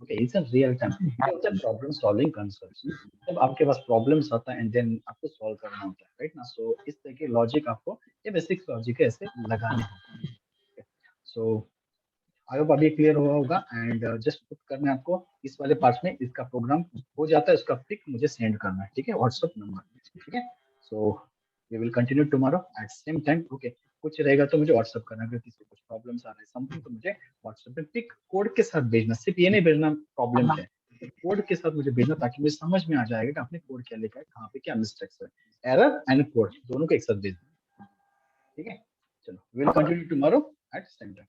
okay, it's a real time, ये होता है प्रॉब्लम सॉल्विंग कंसेप्ट, जब आपके पास प्रॉब्लम्स आता है एंड देन आपको सॉल्व करना होता है, राइट ना। सो इस तरह के लॉजिक आपको, ये बेसिक लॉजिक है, ऐसे लगाने होते हैं। सो आई होप अभी क्लियर हुआ होगा, एंड जस्ट पुट करना है आपको इस वाले पार्ट में, इसका प्रोग्राम हो जाता है, उसका पिक मुझे सेंड करना है, ठीक है, व्हाट्सएप नंबर, ठीक है। So we will continue tomorrow at same time, okay. कुछ रहेगा तो मुझे व्हाट्सएप करना, अगर किसी को कुछ प्रॉब्लम्स आ रहा है समथिंग, तो मुझे व्हाट्सएप पे पिक कोड के साथ भेजना, सिर्फ ये नहीं भेजना प्रॉब्लम है, कोड के साथ मुझे भेजना, ताकि मुझे समझ में आ जाएगा कि आपने कोड क्या लिखा है, कहाँ पे क्या मिस्टेक्स है, एरर एंड कोड दोनों को एक साथ भेजना, ठीक है। चलो, we will continue tomorrow at same time.